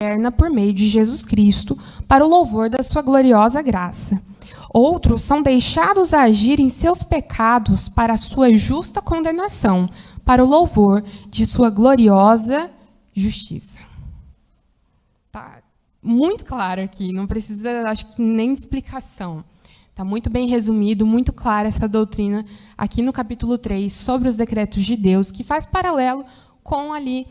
eterna por meio de Jesus Cristo, para o louvor da sua gloriosa graça. Outros são deixados agir em seus pecados para a sua justa condenação, para o louvor de sua gloriosa justiça. Tá muito claro aqui, não precisa, acho que, nem de explicação. Está muito bem resumido, muito clara essa doutrina aqui no capítulo 3, sobre os decretos de Deus, que faz paralelo com ali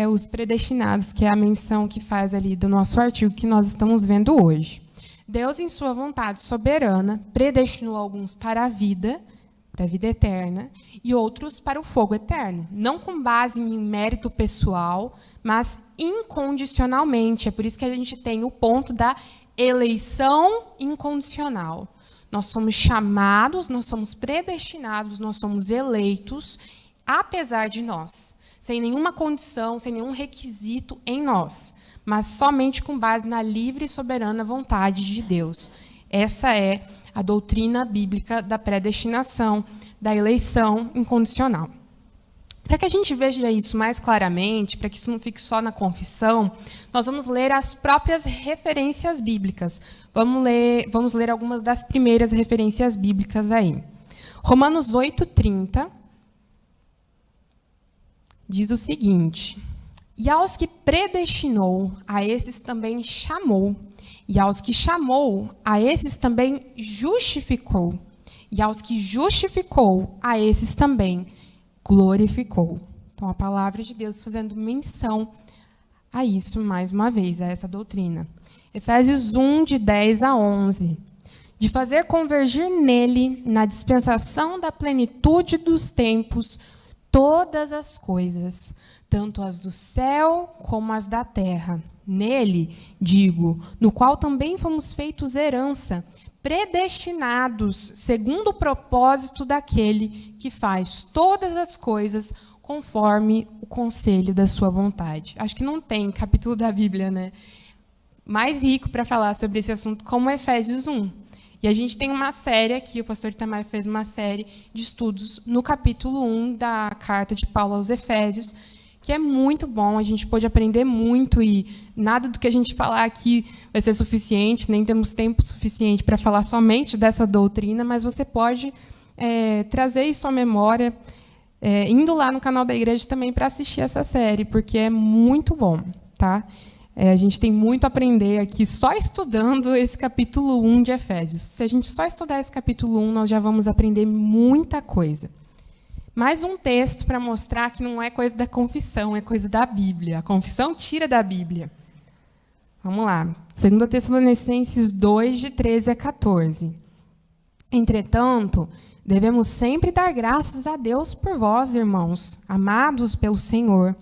os predestinados, que é a menção que faz ali do nosso artigo que nós estamos vendo hoje. Deus, em sua vontade soberana, predestinou alguns para a vida eterna, e outros para o fogo eterno, não com base em mérito pessoal, mas incondicionalmente. É por isso que a gente tem o ponto da eleição incondicional. Nós somos chamados, nós somos predestinados, nós somos eleitos, apesar de nós, sem nenhuma condição, sem nenhum requisito em nós, mas somente com base na livre e soberana vontade de Deus. Essa é a doutrina bíblica da predestinação, da eleição incondicional. Para que a gente veja isso mais claramente, para que isso não fique só na confissão, nós vamos ler as próprias referências bíblicas. Vamos ler algumas das primeiras referências bíblicas aí. Romanos 8:30 diz o seguinte: e aos que predestinou, a esses também chamou. E aos que chamou, a esses também justificou. E aos que justificou, a esses também glorificou. Então, a palavra de Deus fazendo menção a isso, mais uma vez, a essa doutrina. Efésios 1, de 10 a 11. De fazer convergir nele, na dispensação da plenitude dos tempos, todas as coisas, tanto as do céu como as da terra. Nele, digo, no qual também fomos feitos herança, predestinados segundo o propósito daquele que faz todas as coisas conforme o conselho da sua vontade. Acho que não tem capítulo da Bíblia, né, mais rico para falar sobre esse assunto como Efésios 1. E a gente tem uma série aqui, o pastor Itamar fez uma série de estudos no capítulo 1 da carta de Paulo aos Efésios, que é muito bom, a gente pôde aprender muito, e nada do que a gente falar aqui vai ser suficiente, nem temos tempo suficiente para falar somente dessa doutrina, mas você pode trazer isso à memória, indo lá no canal da igreja também para assistir essa série, porque é muito bom. Tá? A gente tem muito a aprender aqui, só estudando esse capítulo 1 de Efésios. Se a gente só estudar esse capítulo 1, nós já vamos aprender muita coisa. Mais um texto para mostrar que não é coisa da confissão, é coisa da Bíblia. A confissão tira da Bíblia. Vamos lá. 2 Tessalonicenses 2, de 13 a 14. Entretanto, devemos sempre dar graças a Deus por vós, irmãos, amados pelo Senhor,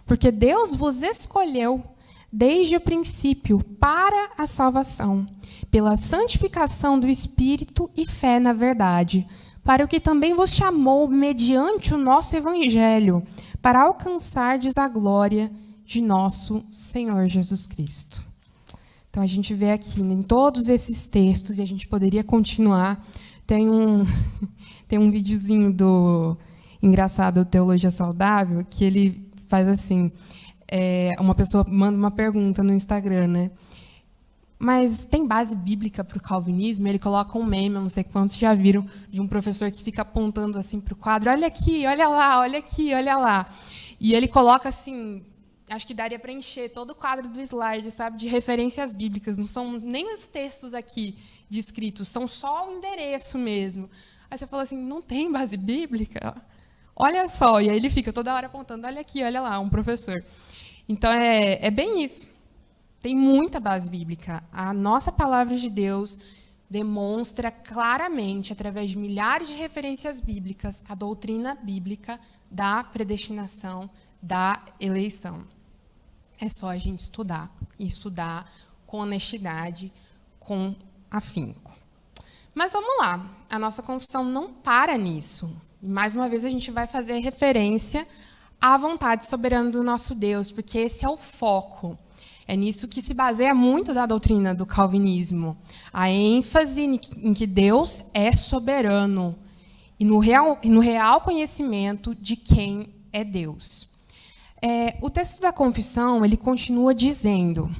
porque Deus vos escolheu desde o princípio para a salvação, pela santificação do Espírito e fé na verdade, para o que também vos chamou mediante o nosso Evangelho, para alcançardes a glória de nosso Senhor Jesus Cristo. Então, a gente vê aqui em todos esses textos, e a gente poderia continuar, tem um videozinho do engraçado Teologia Saudável, que ele faz assim, uma pessoa manda uma pergunta no Instagram, né? Mas tem base bíblica para o calvinismo? Ele coloca um meme, eu não sei quantos já viram, de um professor que fica apontando assim para o quadro, olha aqui, olha lá, olha aqui, olha lá. E ele coloca assim, acho que daria para encher todo o quadro do slide, sabe, de referências bíblicas. Não são nem os textos aqui descritos, são só o endereço mesmo. Aí você fala assim, não tem base bíblica? Olha só, e aí ele fica toda hora apontando, olha aqui, olha lá, um professor. Então, é bem isso. Tem muita base bíblica. A nossa palavra de Deus demonstra claramente, através de milhares de referências bíblicas, a doutrina bíblica da predestinação, da eleição. É só a gente estudar, e estudar com honestidade, com afinco. Mas vamos lá, a nossa confissão não para nisso. E, mais uma vez, a gente vai fazer referência à vontade soberana do nosso Deus, porque esse é o foco. É nisso que se baseia muito da doutrina do calvinismo. A ênfase em que Deus é soberano e no real conhecimento de quem é Deus. O texto da confissão, ele continua dizendo,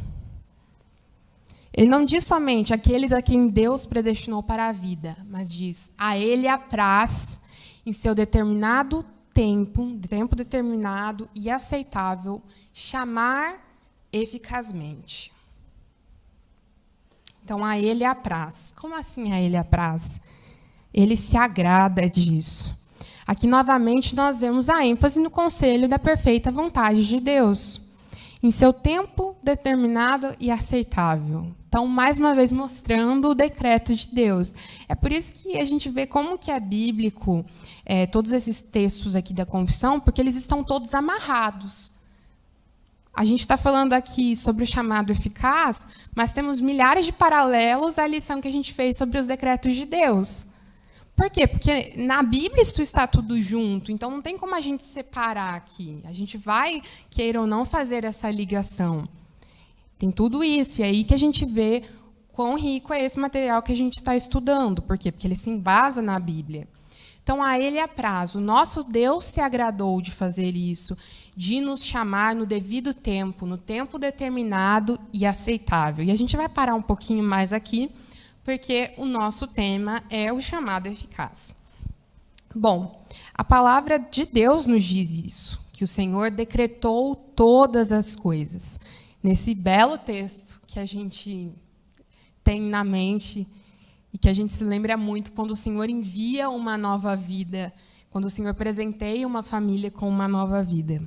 ele não diz somente aqueles a quem Deus predestinou para a vida, mas diz, a ele apraz, em seu determinado tempo determinado e aceitável, chamar eficazmente. Então, a ele apraz. Como assim a ele apraz? Ele se agrada disso. Aqui, novamente, nós vemos a ênfase no conselho da perfeita vontade de Deus, em seu tempo determinado e aceitável. Então, mais uma vez, mostrando o decreto de Deus. É por isso que a gente vê como que é bíblico todos esses textos aqui da confissão, porque eles estão todos amarrados. A gente está falando aqui sobre o chamado eficaz, mas temos milhares de paralelos à lição que a gente fez sobre os decretos de Deus. Por quê? Porque na Bíblia isso está tudo junto, então não tem como a gente separar aqui. A gente vai, queira ou não, fazer essa ligação. Tem tudo isso, e é aí que a gente vê quão rico é esse material que a gente está estudando. Por quê? Porque ele se embasa na Bíblia. Então, a ele apraz. O nosso Deus se agradou de fazer isso, de nos chamar no devido tempo, no tempo determinado e aceitável. E a gente vai parar um pouquinho mais aqui, porque o nosso tema é o chamado eficaz. Bom, a palavra de Deus nos diz isso, que o Senhor decretou todas as coisas. Nesse belo texto que a gente tem na mente e que a gente se lembra muito quando o Senhor envia uma nova vida, quando o Senhor presenteia uma família com uma nova vida.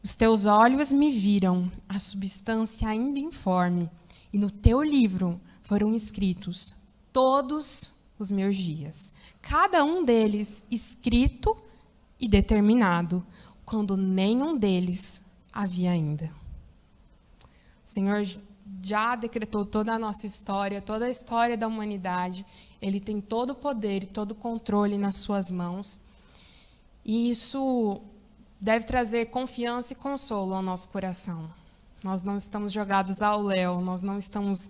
Os teus olhos me viram, a substância ainda informe, e no teu livro foram escritos todos os meus dias, cada um deles escrito e determinado, quando nenhum deles havia ainda. O Senhor já decretou toda a nossa história, toda a história da humanidade. Ele tem todo o poder e todo o controle nas suas mãos. E isso deve trazer confiança e consolo ao nosso coração. Nós não estamos jogados ao léu, nós não estamos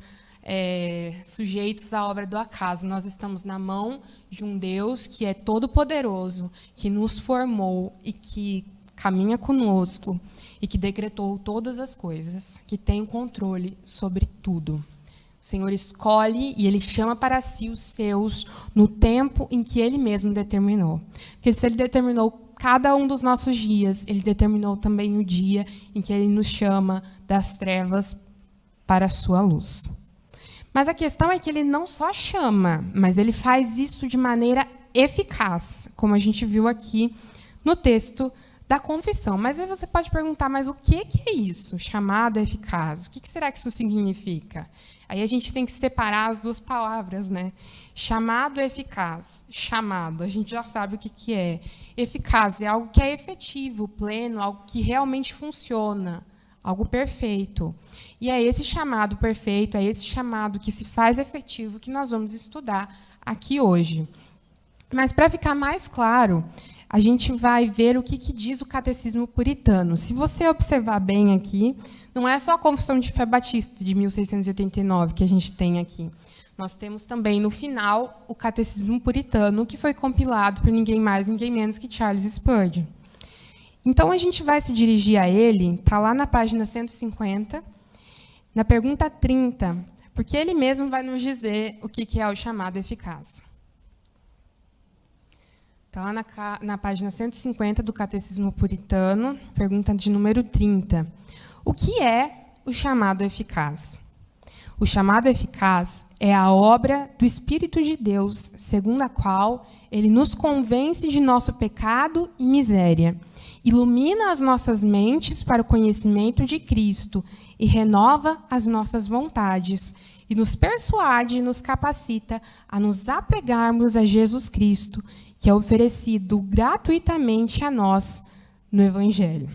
sujeitos à obra do acaso. Nós estamos na mão de um Deus que é todo-poderoso, que nos formou e que caminha conosco, e que decretou todas as coisas, que tem o controle sobre tudo. O Senhor escolhe e Ele chama para si os seus no tempo em que Ele mesmo determinou. Porque se Ele determinou cada um dos nossos dias, Ele determinou também o dia em que Ele nos chama das trevas para a sua luz. Mas a questão é que Ele não só chama, mas Ele faz isso de maneira eficaz, como a gente viu aqui no texto da confissão. Mas aí você pode perguntar, mas o que é isso? Chamado eficaz. O que será que isso significa? Aí a gente tem que separar as duas palavras, né? Chamado eficaz. Chamado, a gente já sabe o que é. Eficaz é algo que é efetivo, pleno, algo que realmente funciona, algo perfeito. E é esse chamado perfeito, é esse chamado que se faz efetivo que nós vamos estudar aqui hoje. Mas, para ficar mais claro, a gente vai ver o que diz o Catecismo Puritano. Se você observar bem aqui, não é só a Confissão de Fé Batista, de 1689, que a gente tem aqui. Nós temos também, no final, o Catecismo Puritano, que foi compilado por ninguém mais, ninguém menos que Charles Spurgeon. Então, a gente vai se dirigir a ele, está lá na página 150, na pergunta 30, porque ele mesmo vai nos dizer o que é o chamado eficaz. Está lá na página 150 do Catecismo Puritano, pergunta de número 30. O que é o chamado eficaz? O chamado eficaz é a obra do Espírito de Deus, segundo a qual ele nos convence de nosso pecado e miséria, ilumina as nossas mentes para o conhecimento de Cristo e renova as nossas vontades, e nos persuade e nos capacita a nos apegarmos a Jesus Cristo, que é oferecido gratuitamente a nós no Evangelho.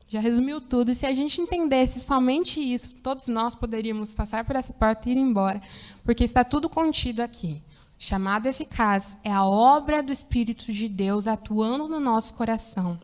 Já resumiu tudo, e se a gente entendesse somente isso, todos nós poderíamos passar por essa porta e ir embora, porque está tudo contido aqui. O chamado eficaz é a obra do Espírito de Deus atuando no nosso coração,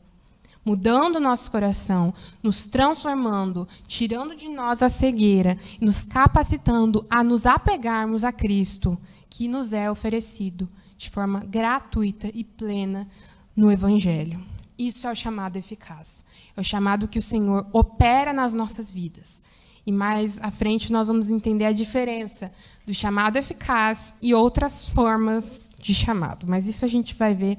mudando o nosso coração, nos transformando, tirando de nós a cegueira e nos capacitando a nos apegarmos a Cristo, que nos é oferecido de forma gratuita e plena no Evangelho. Isso é o chamado eficaz. É o chamado que o Senhor opera nas nossas vidas. E mais à frente nós vamos entender a diferença do chamado eficaz e outras formas de chamado. Mas isso a gente vai ver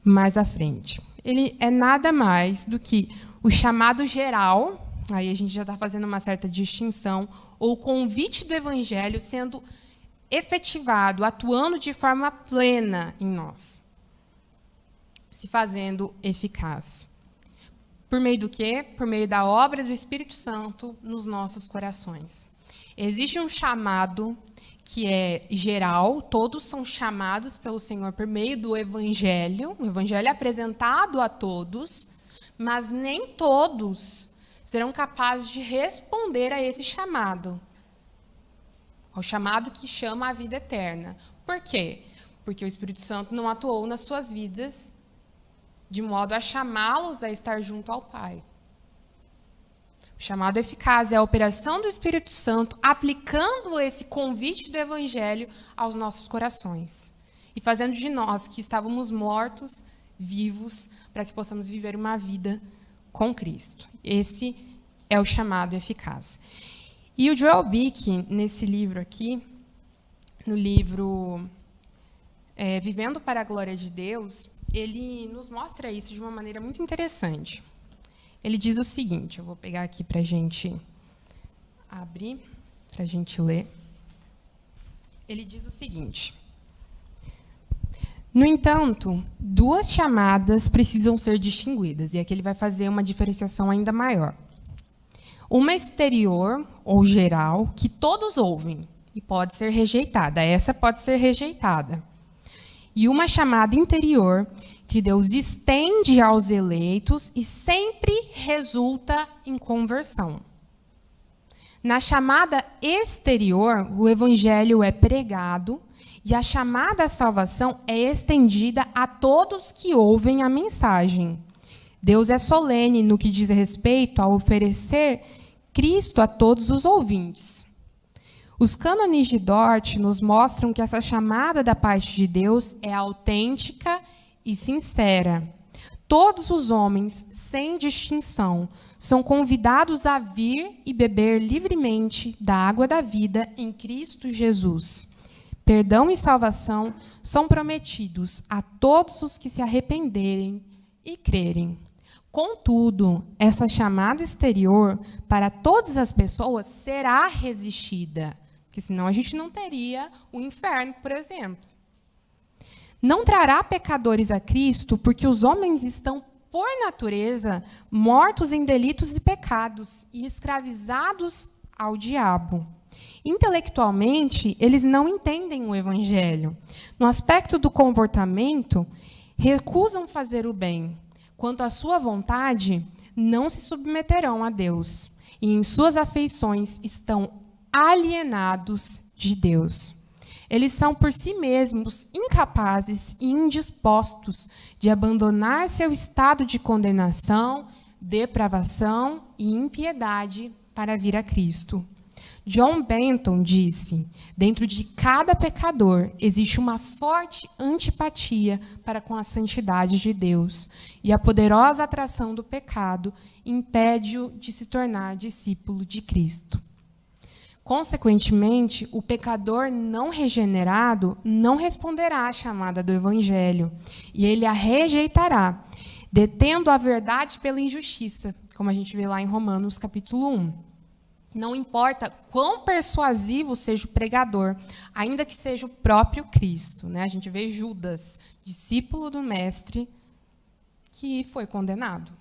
mais à frente. Ele é nada mais do que o chamado geral, aí a gente já está fazendo uma certa distinção, ou o convite do Evangelho sendo efetivado, atuando de forma plena em nós, se fazendo eficaz. Por meio do quê? Por meio da obra do Espírito Santo nos nossos corações. Existe um chamado que é geral, todos são chamados pelo Senhor por meio do Evangelho, o Evangelho é apresentado a todos, mas nem todos serão capazes de responder a esse chamado, ao chamado que chama a vida eterna. Por quê? Porque o Espírito Santo não atuou nas suas vidas de modo a chamá-los a estar junto ao Pai. O chamado eficaz é a operação do Espírito Santo aplicando esse convite do Evangelho aos nossos corações e fazendo de nós, que estávamos mortos, vivos, para que possamos viver uma vida com Cristo. Esse é o chamado eficaz. E o Joel Bick, nesse livro aqui, no livro Vivendo para a Glória de Deus, ele nos mostra isso de uma maneira muito interessante. Ele diz o seguinte, eu vou pegar aqui para a gente abrir, para a gente ler. Ele diz o seguinte: no entanto, duas chamadas precisam ser distinguidas, e aqui ele vai fazer uma diferenciação ainda maior. Uma exterior, ou geral, que todos ouvem, e pode ser rejeitada. Essa pode ser rejeitada. E uma chamada interior, que Deus estende aos eleitos e sempre resulta em conversão. Na chamada exterior, o evangelho é pregado e a chamada à salvação é estendida a todos que ouvem a mensagem. Deus é solene no que diz respeito a oferecer Cristo a todos os ouvintes. Os cânones de Dort nos mostram que essa chamada da parte de Deus é autêntica e sincera. Todos os homens, sem distinção, são convidados a vir e beber livremente da água da vida em Cristo Jesus. Perdão e salvação são prometidos a todos os que se arrependerem e crerem. Contudo, essa chamada exterior para todas as pessoas será resistida, porque senão a gente não teria o inferno, por exemplo. Não trará pecadores a Cristo, porque os homens estão, por natureza, mortos em delitos e pecados e escravizados ao diabo. Intelectualmente, eles não entendem o Evangelho. No aspecto do comportamento, recusam fazer o bem. Quanto à sua vontade, não se submeterão a Deus. E em suas afeições estão alienados de Deus. Eles são por si mesmos incapazes e indispostos de abandonar seu estado de condenação, depravação e impiedade para vir a Cristo. John Benton disse: dentro de cada pecador existe uma forte antipatia para com a santidade de Deus, e a poderosa atração do pecado impede-o de se tornar discípulo de Cristo. Consequentemente, o pecador não regenerado não responderá à chamada do Evangelho, e ele a rejeitará, detendo a verdade pela injustiça, como a gente vê lá em Romanos, capítulo 1. Não importa quão persuasivo seja o pregador, ainda que seja o próprio Cristo. Né? A gente vê Judas, discípulo do Mestre, que foi condenado.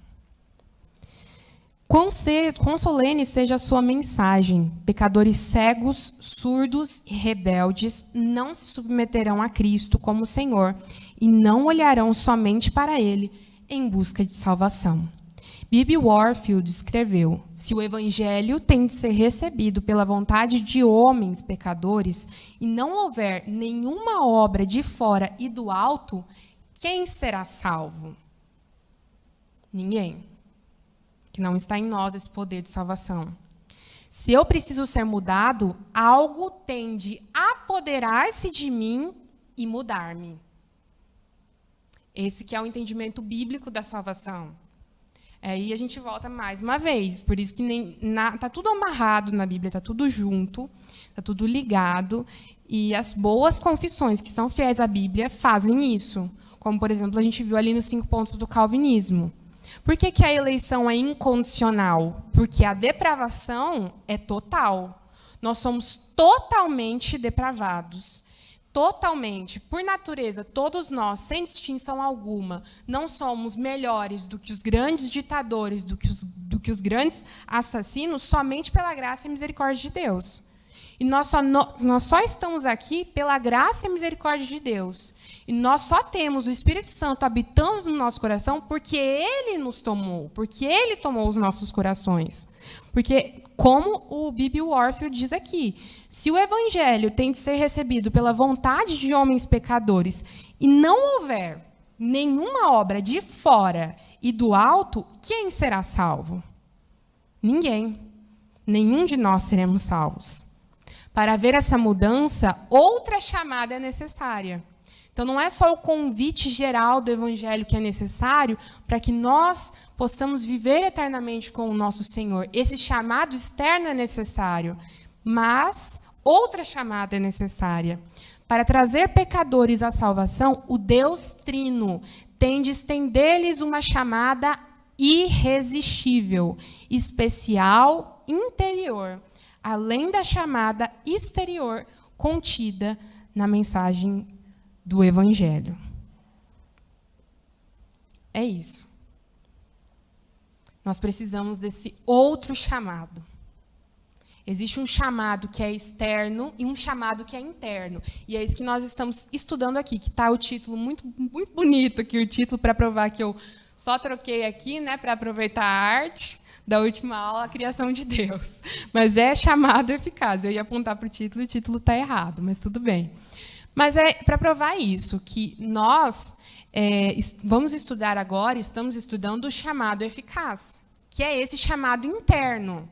Quão solene seja a sua mensagem, pecadores cegos, surdos e rebeldes não se submeterão a Cristo como Senhor e não olharão somente para Ele em busca de salvação. B.B. Warfield escreveu: se o Evangelho tem de ser recebido pela vontade de homens pecadores e não houver nenhuma obra de fora e do alto, quem será salvo? Ninguém. Que não está em nós esse poder de salvação. Se eu preciso ser mudado, algo tem de apoderar-se de mim e mudar-me. Esse que é o entendimento bíblico da salvação. Aí a gente volta mais uma vez, por isso que está tudo amarrado na Bíblia, está tudo junto, está tudo ligado, e as boas confissões que são fiéis à Bíblia fazem isso, como, por exemplo, a gente viu ali nos 5 pontos do calvinismo. Por que a eleição é incondicional? Porque a depravação é total. Nós somos totalmente depravados. Totalmente, por natureza, todos nós, sem distinção alguma, não somos melhores do que os grandes ditadores, do que os grandes assassinos, somente pela graça e misericórdia de Deus. E nós só estamos aqui pela graça e misericórdia de Deus. E nós só temos o Espírito Santo habitando no nosso coração porque Ele nos tomou, porque Ele tomou os nossos corações. Porque, como o B.B. Warfield diz aqui, se o Evangelho tem de ser recebido pela vontade de homens pecadores e não houver nenhuma obra de fora e do alto, quem será salvo? Ninguém. Nenhum de nós seremos salvos. Para haver essa mudança, outra chamada é necessária. Então, não é só o convite geral do Evangelho que é necessário para que nós possamos viver eternamente com o nosso Senhor. Esse chamado externo é necessário, mas outra chamada é necessária. Para trazer pecadores à salvação, o Deus Trino tem de estender-lhes uma chamada irresistível, especial, interior, além da chamada exterior contida na mensagem do Evangelho. É isso. Nós precisamos desse outro chamado. Existe um chamado que é externo e um chamado que é interno. E é isso que nós estamos estudando aqui, que está o título muito, muito bonito aqui, o título para provar que eu só troquei aqui, né, para aproveitar a arte da última aula, a criação de Deus. Mas é chamado eficaz. Eu ia apontar para o título e o título está errado, mas tudo bem. Mas é para provar isso, que nós vamos estudar agora, estamos estudando o chamado eficaz, que é esse chamado interno.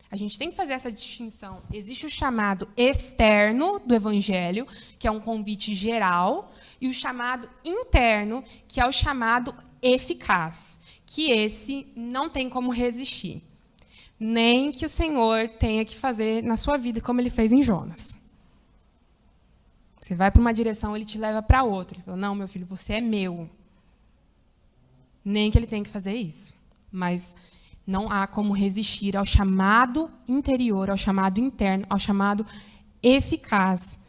A gente tem que fazer essa distinção. Existe o chamado externo do Evangelho, que é um convite geral, e o chamado interno, que é o chamado eficaz, que esse não tem como resistir. Nem que o Senhor tenha que fazer na sua vida como Ele fez em Jonas. Você vai para uma direção, Ele te leva para outra. Ele fala, não, meu filho, você é meu. Nem que Ele tenha que fazer isso. Mas não há como resistir ao chamado interior, ao chamado interno, ao chamado eficaz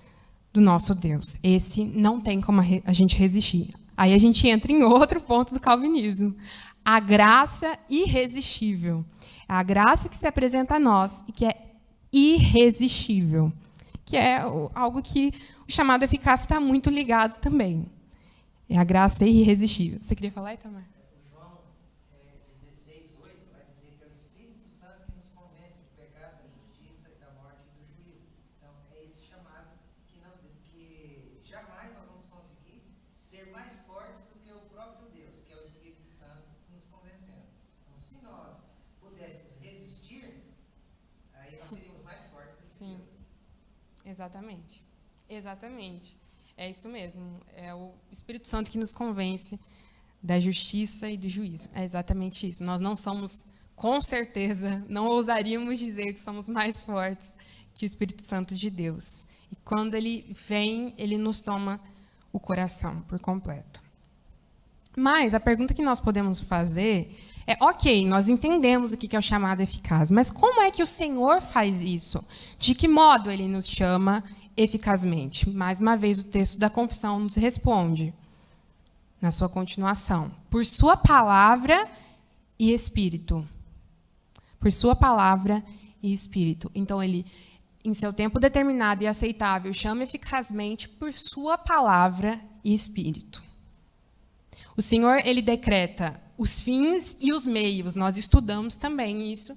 do nosso Deus. Esse não tem como a gente resistir. Aí a gente entra em outro ponto do calvinismo. A graça irresistível. A graça que se apresenta a nós e que é irresistível. Que é algo que o chamado eficaz está muito ligado também. É a graça irresistível. Você queria falar, Itamar? João 16:8 vai dizer que é o Espírito Santo que nos convence do pecado, da justiça, da morte e do juízo. Então, é esse chamado que jamais nós vamos conseguir ser mais fortes do que o próprio Deus, que é o Espírito Santo nos convencendo. Então, se nós pudéssemos resistir, aí nós seríamos mais fortes do que Deus. Exatamente. Exatamente. É isso mesmo. É o Espírito Santo que nos convence da justiça e do juízo. É exatamente isso. Nós não somos, com certeza, não ousaríamos dizer que somos mais fortes que o Espírito Santo de Deus. E quando ele vem, ele nos toma o coração por completo. Mas a pergunta que nós podemos fazer é, ok, nós entendemos o que é o chamado eficaz, mas como é que o Senhor faz isso? De que modo Ele nos chama eficazmente? Mais uma vez, o texto da confissão nos responde, na sua continuação, por sua palavra e Espírito. Por sua palavra e Espírito. Então, Ele, em seu tempo determinado e aceitável, chama eficazmente por sua palavra e Espírito. O Senhor, Ele decreta os fins e os meios. Nós estudamos também isso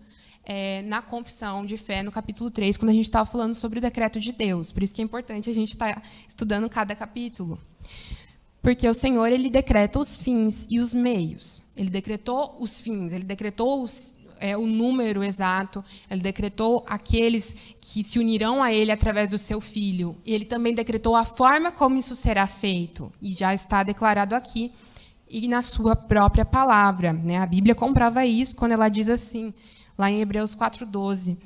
na confissão de fé, no capítulo 3, quando a gente estava falando sobre o decreto de Deus. Por isso que é importante a gente estar estudando cada capítulo. Porque o Senhor, Ele decreta os fins e os meios. Ele decretou os fins, Ele decretou o número exato, Ele decretou aqueles que se unirão a Ele através do seu Filho. E Ele também decretou a forma como isso será feito. E já está declarado aqui e na sua própria palavra, né? A Bíblia comprova isso quando ela diz assim, lá em Hebreus 4:12,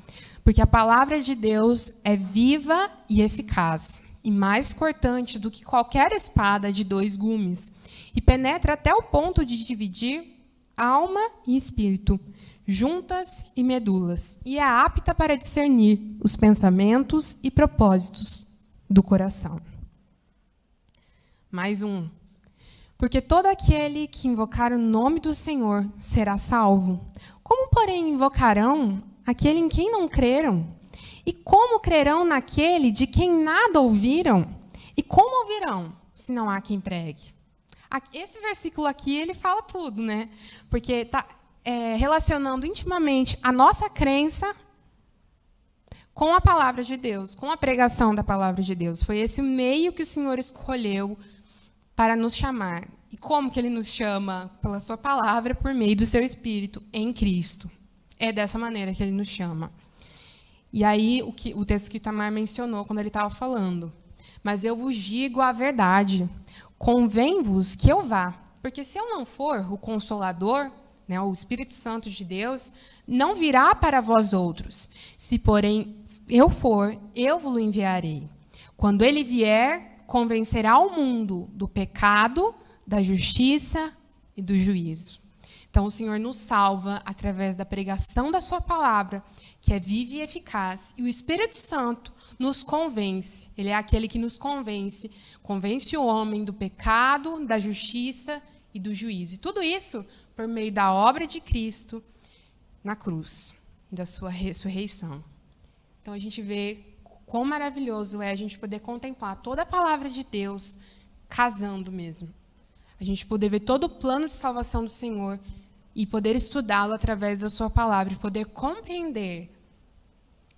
porque a palavra de Deus é viva e eficaz, e mais cortante do que qualquer espada de 2 gumes, e penetra até o ponto de dividir alma e espírito, juntas e medulas, e é apta para discernir os pensamentos e propósitos do coração. Mais um. Porque todo aquele que invocar o nome do Senhor será salvo. Como, porém, invocarão aquele em quem não creram? E como crerão naquele de quem nada ouviram? E como ouvirão, se não há quem pregue? Esse versículo aqui, ele fala tudo, né? Porque está relacionando intimamente a nossa crença com a palavra de Deus, com a pregação da palavra de Deus. Foi esse o meio que o Senhor escolheu para nos chamar. E como que Ele nos chama? Pela sua palavra, por meio do seu Espírito, em Cristo. É dessa maneira que Ele nos chama. E aí, o texto que o Itamar mencionou, quando ele estava falando. Mas eu vos digo a verdade, convém-vos que eu vá. Porque se eu não for, o Consolador, né, o Espírito Santo de Deus, não virá para vós outros. Se, porém, eu for, eu vos enviarei. Quando ele vier, convencerá o mundo do pecado, da justiça e do juízo. Então, o Senhor nos salva através da pregação da sua palavra, que é viva e eficaz, e o Espírito Santo nos convence. Ele é aquele que nos convence. Convence o homem do pecado, da justiça e do juízo. E tudo isso por meio da obra de Cristo na cruz, da sua ressurreição. Então, a gente vê quão maravilhoso é a gente poder contemplar toda a palavra de Deus casando mesmo. A gente poder ver todo o plano de salvação do Senhor e poder estudá-lo através da sua palavra e poder compreender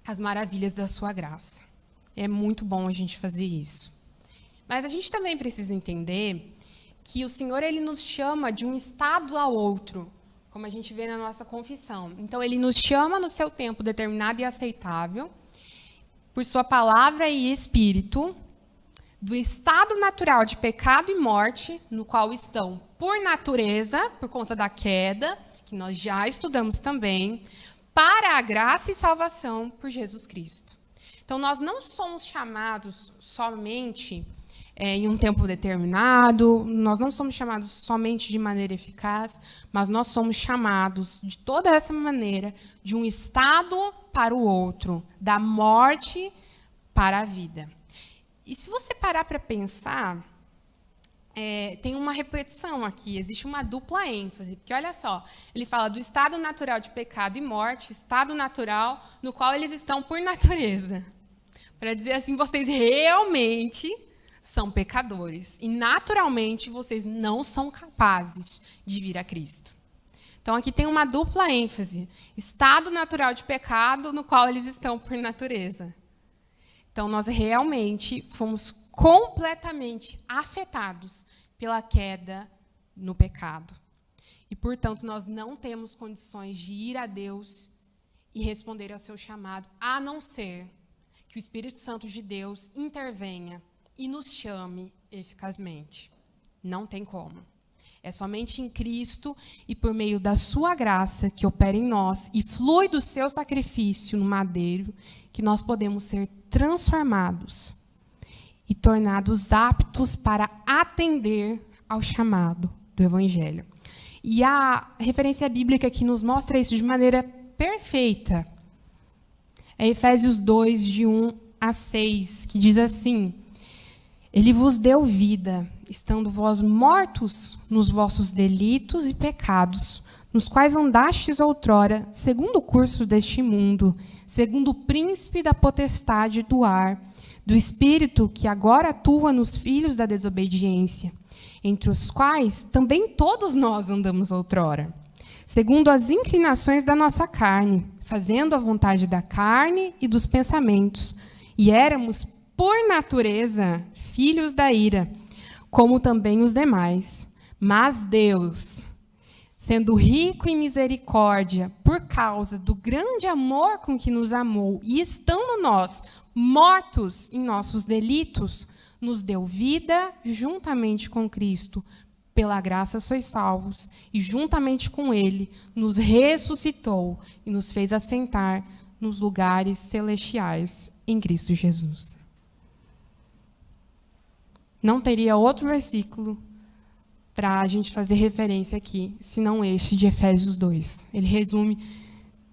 as maravilhas da sua graça. É muito bom a gente fazer isso. Mas a gente também precisa entender que o Senhor, ele nos chama de um estado ao outro, como a gente vê na nossa confissão. Então, ele nos chama no seu tempo determinado e aceitável, por sua palavra e espírito, do estado natural de pecado e morte, no qual estão, por natureza, por conta da queda, que nós já estudamos também, para a graça e salvação por Jesus Cristo. Então, nós não somos chamados somente em um tempo determinado, nós não somos chamados somente de maneira eficaz, mas nós somos chamados de toda essa maneira, de um estado para o outro, da morte para a vida. E se você parar para pensar, tem uma repetição aqui, existe uma dupla ênfase, porque olha só, ele fala do estado natural de pecado e morte, estado natural no qual eles estão por natureza. Para dizer assim, vocês realmente são pecadores e naturalmente vocês não são capazes de vir a Cristo. Então aqui tem uma dupla ênfase, estado natural de pecado no qual eles estão por natureza. Então, nós realmente fomos completamente afetados pela queda no pecado. E, portanto, nós não temos condições de ir a Deus e responder ao seu chamado, a não ser que o Espírito Santo de Deus intervenha e nos chame eficazmente. Não tem como. É somente em Cristo e por meio da sua graça que opera em nós e flui do seu sacrifício no madeiro que nós podemos ser transformados e tornados aptos para atender ao chamado do Evangelho. E a referência bíblica que nos mostra isso de maneira perfeita é Efésios 2, de 1 a 6, que diz assim: Ele vos deu vida, estando vós mortos nos vossos delitos e pecados, nos quais andastes outrora, segundo o curso deste mundo, segundo o príncipe da potestade do ar, do espírito que agora atua nos filhos da desobediência, entre os quais também todos nós andamos outrora, segundo as inclinações da nossa carne, fazendo a vontade da carne e dos pensamentos, e éramos, por natureza, filhos da ira, como também os demais. Mas Deus, sendo rico em misericórdia, por causa do grande amor com que nos amou, e estando nós mortos em nossos delitos, nos deu vida juntamente com Cristo. pela graça sois salvos, e juntamente com ele nos ressuscitou e nos fez assentar nos lugares celestiais em Cristo Jesus. Não teria outro versículo para a gente fazer referência aqui, senão este de Efésios 2. Ele resume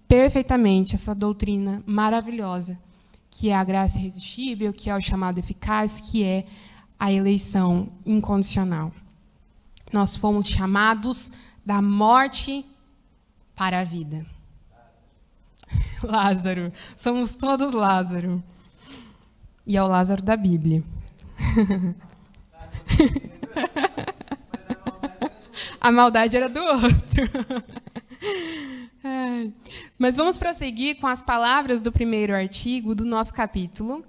perfeitamente essa doutrina maravilhosa, que é a graça irresistível, que é o chamado eficaz, que é a eleição incondicional. Nós fomos chamados da morte para a vida. Lázaro. Somos todos Lázaro. E é o Lázaro da Bíblia. A maldade era do outro. Mas vamos prosseguir com as palavras do primeiro artigo do nosso capítulo,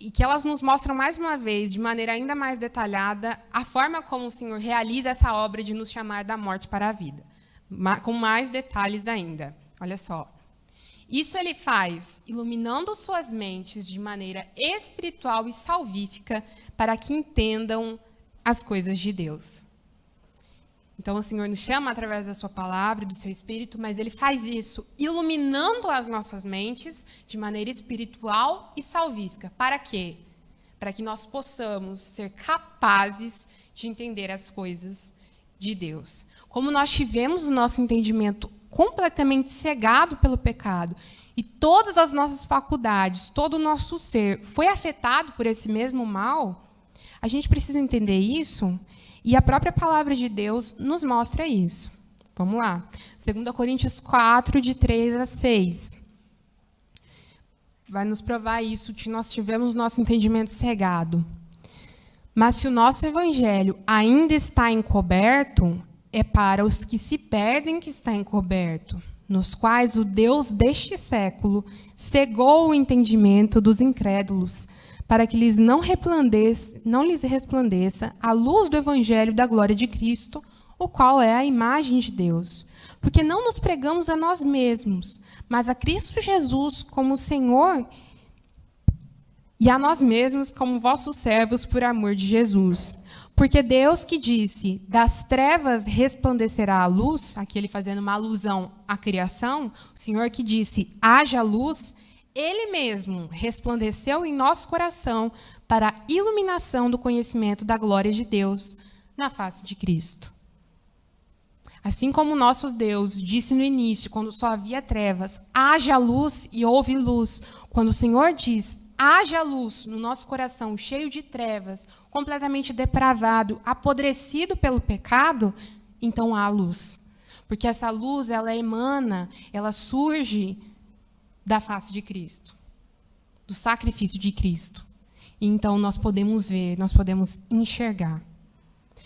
e que elas nos mostram, mais uma vez, de maneira ainda mais detalhada, a forma como o Senhor realiza essa obra de nos chamar da morte para a vida. Com mais detalhes ainda. Olha só. Isso ele faz iluminando suas mentes de maneira espiritual e salvífica para que entendam as coisas de Deus. Então, o Senhor nos chama através da sua palavra e do seu Espírito, mas Ele faz isso iluminando as nossas mentes de maneira espiritual e salvífica. Para quê? Para que nós possamos ser capazes de entender as coisas de Deus. Como nós tivemos o nosso entendimento completamente cegado pelo pecado e todas as nossas faculdades, todo o nosso ser foi afetado por esse mesmo mal, a gente precisa entender isso. E a própria palavra de Deus nos mostra isso. Vamos lá. 2 Coríntios 4, de 3 a 6. Vai nos provar isso, que nós tivemos nosso entendimento cegado. Mas se o nosso evangelho ainda está encoberto, é para os que se perdem que está encoberto, nos quais o Deus deste século cegou o entendimento dos incrédulos, para que não lhes resplandeça a luz do evangelho da glória de Cristo, o qual é a imagem de Deus. Porque não nos pregamos a nós mesmos, mas a Cristo Jesus como Senhor e a nós mesmos como vossos servos por amor de Jesus. Porque Deus que disse, das trevas resplandecerá a luz, aqui ele fazendo uma alusão à criação, o Senhor que disse, haja luz, Ele mesmo resplandeceu em nosso coração para a iluminação do conhecimento da glória de Deus na face de Cristo. Assim como o nosso Deus disse no início, quando só havia trevas, haja luz e houve luz. Quando o Senhor diz, haja luz no nosso coração cheio de trevas, completamente depravado, apodrecido pelo pecado, então há luz. Porque essa luz, ela emana, ela surge da face de Cristo, do sacrifício de Cristo. E então nós podemos ver, nós podemos enxergar.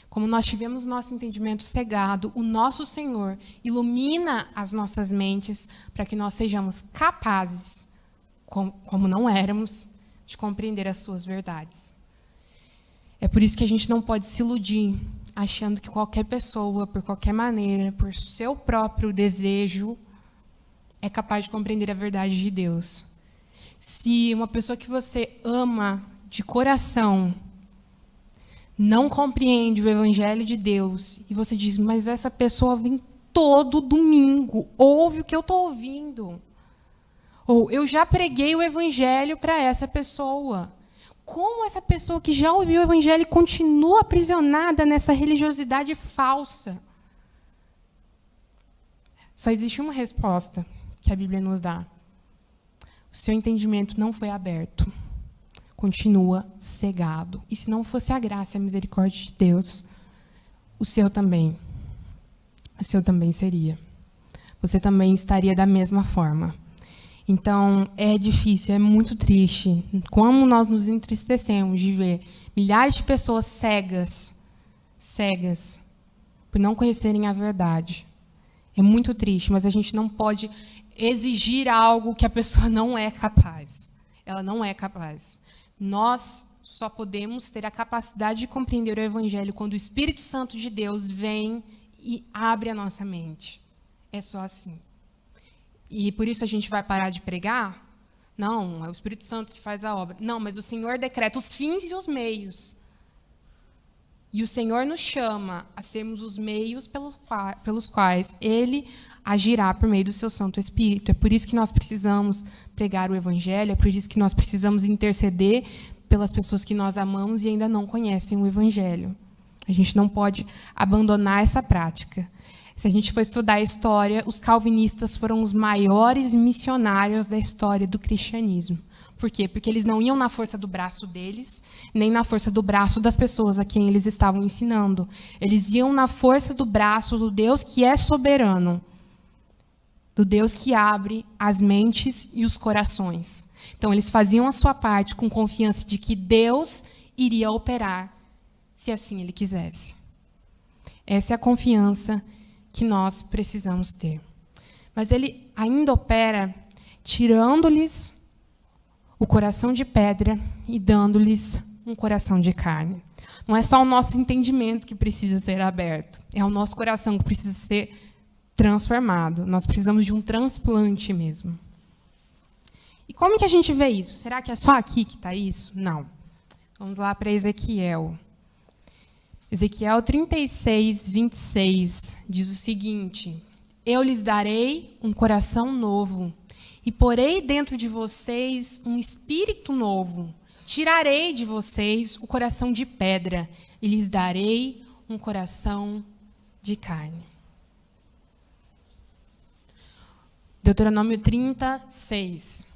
Como nós tivemos nosso entendimento cegado, o nosso Senhor ilumina as nossas mentes para que nós sejamos capazes, como não éramos, de compreender as suas verdades. É por isso que a gente não pode se iludir, achando que qualquer pessoa, por qualquer maneira, por seu próprio desejo, é capaz de compreender a verdade de Deus. Se uma pessoa que você ama de coração não compreende o evangelho de Deus, e você diz, mas essa pessoa vem todo domingo, ouve o que eu estou ouvindo. Ou eu já preguei o evangelho para essa pessoa. Como essa pessoa que já ouviu o evangelho continua aprisionada nessa religiosidade falsa? Só existe uma resposta que a Bíblia nos dá. O seu entendimento não foi aberto. Continua cegado. E se não fosse a graça e a misericórdia de Deus, o seu também seria. Você também estaria da mesma forma. Então, é difícil, é muito triste. Como nós nos entristecemos de ver milhares de pessoas cegas, por não conhecerem a verdade. É muito triste, mas a gente não pode exigir algo que a pessoa não é capaz. Ela não é capaz. Nós só podemos ter a capacidade de compreender o evangelho quando o Espírito Santo de Deus vem e abre a nossa mente. É só assim. E por isso a gente vai parar de pregar? Não, é o Espírito Santo que faz a obra. Não, mas o Senhor decreta os fins e os meios. E o Senhor nos chama a sermos os meios pelos quais Ele agirá por meio do seu Santo Espírito. É por isso que nós precisamos pregar o Evangelho, é por isso que nós precisamos interceder pelas pessoas que nós amamos e ainda não conhecem o Evangelho. A gente não pode abandonar essa prática. Se a gente for estudar a história, os calvinistas foram os maiores missionários da história do cristianismo. Por quê? Porque eles não iam na força do braço deles, nem na força do braço das pessoas a quem eles estavam ensinando. Eles iam na força do braço do Deus que é soberano, do Deus que abre as mentes e os corações. Então, eles faziam a sua parte com confiança de que Deus iria operar, se assim Ele quisesse. Essa é a confiança que nós precisamos ter. Mas Ele ainda opera tirando-lhes o coração de pedra e dando-lhes um coração de carne. Não é só o nosso entendimento que precisa ser aberto, é o nosso coração que precisa ser transformado. Nós precisamos de um transplante mesmo. E como que a gente vê isso? Será que é só aqui que está isso? Não. Vamos lá para Ezequiel. Ezequiel 36, 26 diz o seguinte: eu lhes darei um coração novo e porei dentro de vocês um espírito novo. Tirarei de vocês o coração de pedra e lhes darei um coração de carne. Deuteronômio 36.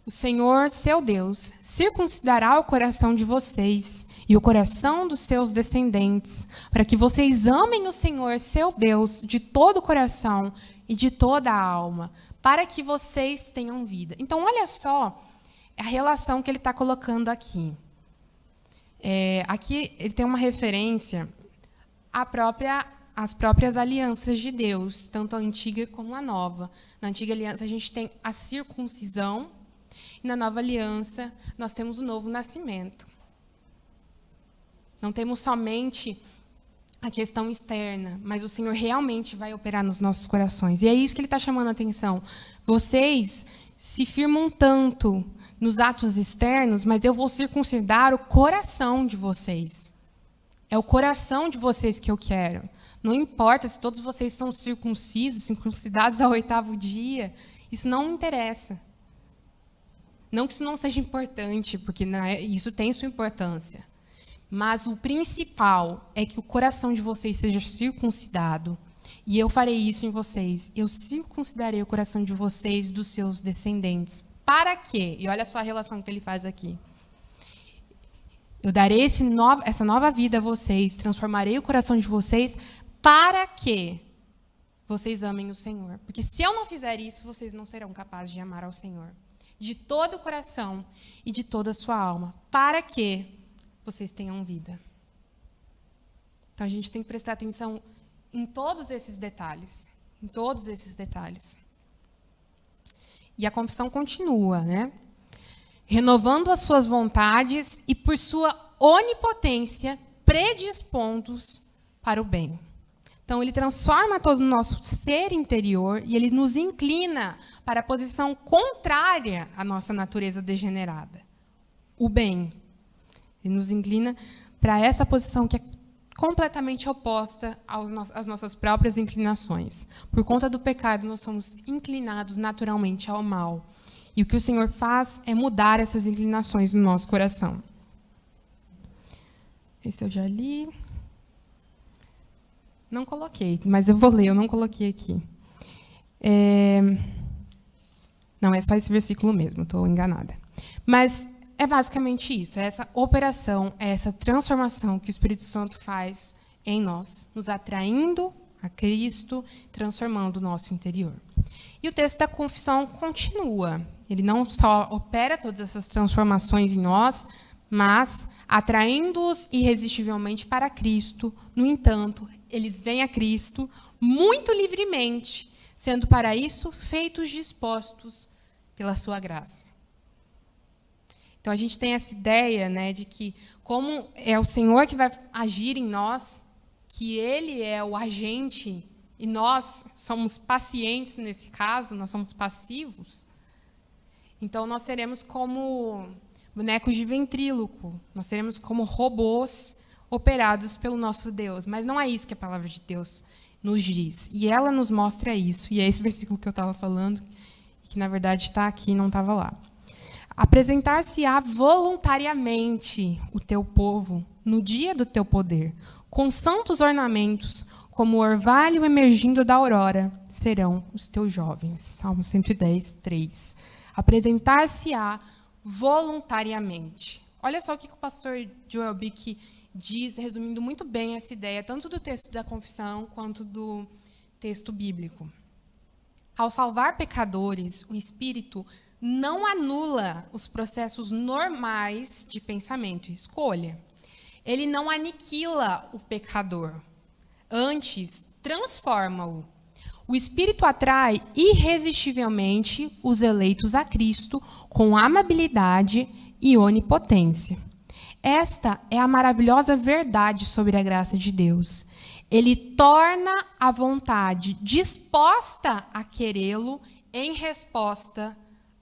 O Senhor, seu Deus, circuncidará o coração de vocês e o coração dos seus descendentes, para que vocês amem o Senhor, seu Deus, de todo o coração e de toda a alma, para que vocês tenham vida. Então, olha só a relação que ele está colocando aqui. Aqui ele tem uma referência às próprias alianças de Deus, tanto a antiga como a nova. Na antiga aliança, a gente tem a circuncisão, e na nova aliança, nós temos o novo nascimento. Não temos somente a questão externa, mas o Senhor realmente vai operar nos nossos corações. E é isso que ele está chamando a atenção. Vocês se firmam tanto nos atos externos, mas eu vou circuncidar o coração de vocês. É o coração de vocês que eu quero. Não importa se todos vocês são circuncisos, circuncidados ao 8º dia, isso não me interessa. Não que isso não seja importante, porque isso tem sua importância. Mas o principal é que o coração de vocês seja circuncidado. E eu farei isso em vocês. Eu circuncidarei o coração de vocês e dos seus descendentes. Para quê? E olha só a relação que ele faz aqui. Eu darei essa nova vida a vocês, transformarei o coração de vocês para que vocês amem o Senhor. Porque se eu não fizer isso, vocês não serão capazes de amar ao Senhor. De todo o coração e de toda a sua alma. Para que vocês tenham vida. Então, a gente tem que prestar atenção em todos esses detalhes. Em todos esses detalhes. E a confissão continua, né? Renovando as suas vontades e, por sua onipotência, predispostos para o bem. Então, ele transforma todo o nosso ser interior e ele nos inclina para a posição contrária à nossa natureza degenerada. O bem. Ele nos inclina para essa posição que é completamente oposta às nossas próprias inclinações. Por conta do pecado, nós somos inclinados naturalmente ao mal. E o que o Senhor faz é mudar essas inclinações no nosso coração. Esse eu já li. Não coloquei, mas eu vou ler, eu não coloquei aqui. Não, é só esse versículo mesmo, estou enganada. Mas é basicamente isso, é essa operação, é essa transformação que o Espírito Santo faz em nós, nos atraindo a Cristo, transformando o nosso interior. E o texto da confissão continua. Ele não só opera todas essas transformações em nós, mas atraindo-os irresistivelmente para Cristo. No entanto, eles vêm a Cristo muito livremente, sendo para isso feitos dispostos pela sua graça. Então, a gente tem essa ideia, né, de que, como é o Senhor que vai agir em nós, que Ele é o agente e nós somos pacientes nesse caso, nós somos passivos, então nós seremos como bonecos de ventríloco, nós seremos como robôs operados pelo nosso Deus. Mas não é isso que a palavra de Deus nos diz. E ela nos mostra isso. E é esse versículo que eu estava falando, que na verdade está aqui e não estava lá. Apresentar-se-á voluntariamente o teu povo no dia do teu poder, com santos ornamentos, como o orvalho emergindo da aurora, serão os teus jovens. Salmo 110, 3. Apresentar-se-á voluntariamente. Olha só o que o pastor Joel Bick diz, resumindo muito bem essa ideia, tanto do texto da confissão quanto do texto bíblico. Ao salvar pecadores, o Espírito não anula os processos normais de pensamento e escolha. Ele não aniquila o pecador. Antes, transforma-o. O Espírito atrai irresistivelmente os eleitos a Cristo com amabilidade e onipotência. Esta é a maravilhosa verdade sobre a graça de Deus. Ele torna a vontade disposta a querê-lo em resposta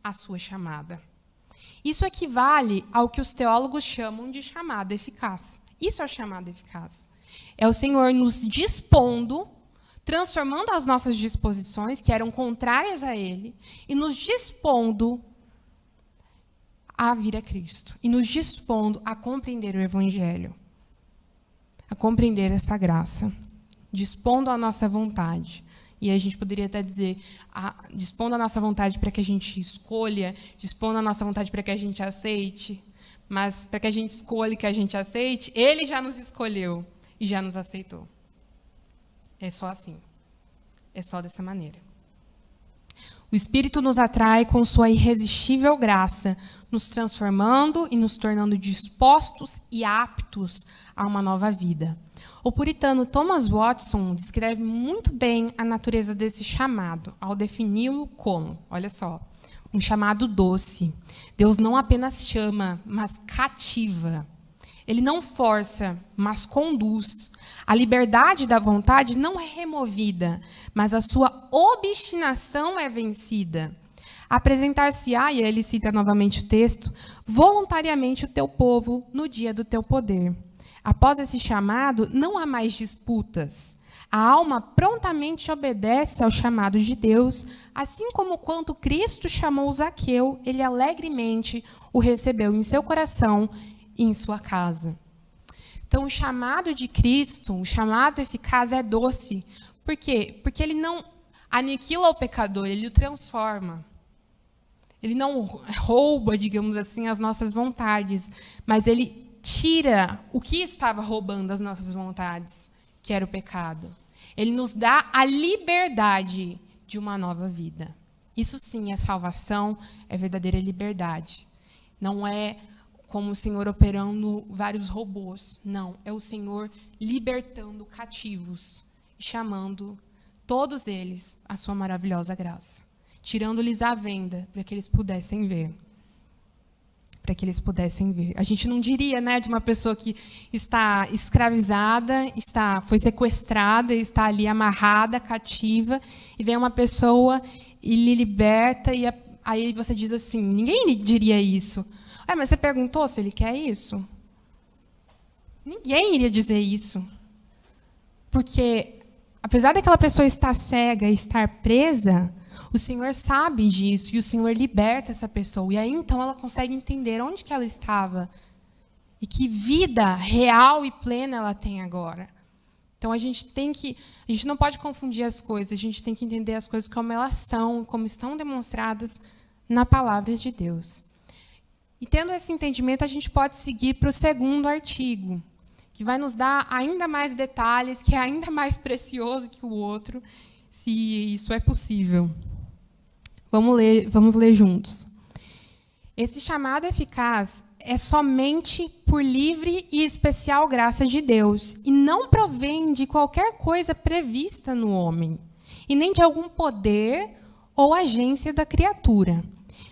à sua chamada. Isso equivale ao que os teólogos chamam de chamada eficaz. Isso é a chamada eficaz. É o Senhor nos dispondo, transformando as nossas disposições, que eram contrárias a Ele, e nos dispondo a vir a Cristo. E nos dispondo a compreender o Evangelho. A compreender essa graça. Dispondo a nossa vontade. E a gente poderia até dizer, dispondo a nossa vontade para que a gente escolha, dispondo a nossa vontade para que a gente aceite, mas para que a gente escolha e que a gente aceite, Ele já nos escolheu e já nos aceitou. É só assim. É só dessa maneira. O Espírito nos atrai com sua irresistível graça, nos transformando e nos tornando dispostos e aptos a uma nova vida. O puritano Thomas Watson descreve muito bem a natureza desse chamado, ao defini-lo como, olha só, um chamado doce. Deus não apenas chama, mas cativa. Ele não força, mas conduz. A liberdade da vontade não é removida, mas a sua obstinação é vencida. Apresentar-se-á, e ele cita novamente o texto, voluntariamente o teu povo no dia do teu poder. Após esse chamado, não há mais disputas. A alma prontamente obedece ao chamado de Deus, assim como quando Cristo chamou Zaqueu, ele alegremente o recebeu em seu coração e em sua casa. Então, o chamado de Cristo, o chamado eficaz é doce. Por quê? Porque ele não aniquila o pecador, ele o transforma. Ele não rouba, digamos assim, as nossas vontades, mas ele tira o que estava roubando as nossas vontades, que era o pecado. Ele nos dá a liberdade de uma nova vida. Isso sim é salvação, é verdadeira liberdade. Não é como o Senhor operando vários robôs. Não, é o Senhor libertando cativos e chamando todos eles à sua maravilhosa graça, tirando-lhes a venda para que eles pudessem ver. Para que eles pudessem ver. A gente não diria, né, de uma pessoa que está escravizada, foi sequestrada, está ali amarrada, cativa, e vem uma pessoa e lhe liberta, e aí você diz assim, ninguém diria isso. Mas você perguntou se ele quer isso? Ninguém iria dizer isso. Porque, apesar daquela pessoa estar cega e estar presa, o Senhor sabe disso e o Senhor liberta essa pessoa. E aí, então, ela consegue entender onde que ela estava e que vida real e plena ela tem agora. Então, a gente não pode confundir as coisas, a gente tem que entender as coisas como elas são, como estão demonstradas na palavra de Deus. E tendo esse entendimento, a gente pode seguir para o segundo artigo, que vai nos dar ainda mais detalhes, que é ainda mais precioso que o outro, se isso é possível. Vamos ler juntos. Esse chamado eficaz é somente por livre e especial graça de Deus, e não provém de qualquer coisa prevista no homem, e nem de algum poder ou agência da criatura,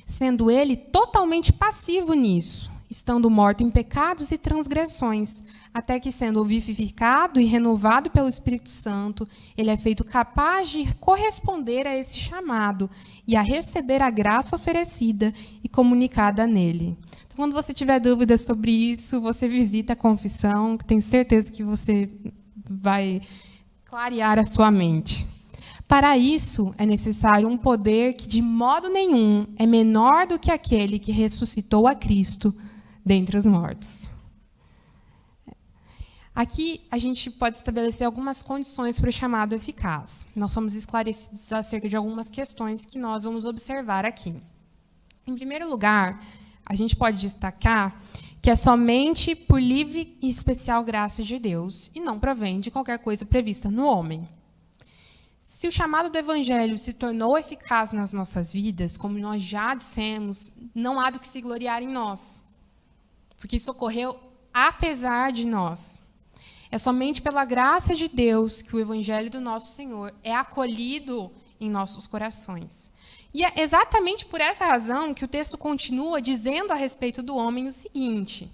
sendo ele totalmente passivo nisso, estando morto em pecados e transgressões, até que, sendo vivificado e renovado pelo Espírito Santo, ele é feito capaz de corresponder a esse chamado e a receber a graça oferecida e comunicada nele. Então, quando você tiver dúvidas sobre isso, você visita a confissão, que tenho certeza que você vai clarear a sua mente. Para isso, é necessário um poder que, de modo nenhum, é menor do que aquele que ressuscitou a Cristo dentre os mortos. Aqui, a gente pode estabelecer algumas condições para o chamado eficaz. Nós somos esclarecidos acerca de algumas questões que nós vamos observar aqui. Em primeiro lugar, a gente pode destacar que é somente por livre e especial graça de Deus e não provém de qualquer coisa prevista no homem. Se o chamado do Evangelho se tornou eficaz nas nossas vidas, como nós já dissemos, não há do que se gloriar em nós, porque isso ocorreu apesar de nós. É somente pela graça de Deus que o Evangelho do nosso Senhor é acolhido em nossos corações. E é exatamente por essa razão que o texto continua dizendo a respeito do homem o seguinte: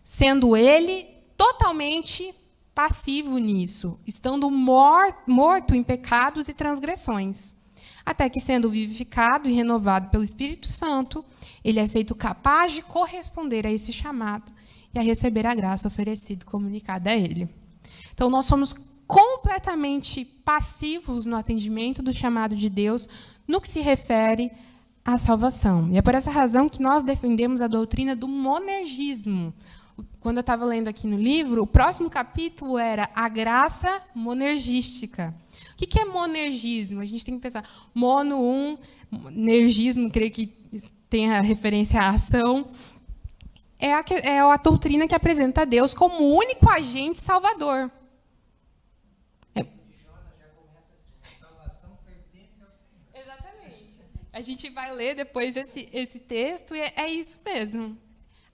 sendo ele totalmente passivo nisso, estando morto em pecados e transgressões, até que, sendo vivificado e renovado pelo Espírito Santo, ele é feito capaz de corresponder a esse chamado e a receber a graça oferecida e comunicada a ele. Então, nós somos completamente passivos no atendimento do chamado de Deus no que se refere à salvação. E é por essa razão que nós defendemos a doutrina do monergismo. Quando eu estava lendo aqui no livro, o próximo capítulo era a graça monergística. O que é monergismo? A gente tem que pensar. Nergismo, creio que tem a referência à ação. É a doutrina que apresenta a Deus como o único agente salvador. Exatamente. A gente vai ler depois esse texto e é isso mesmo.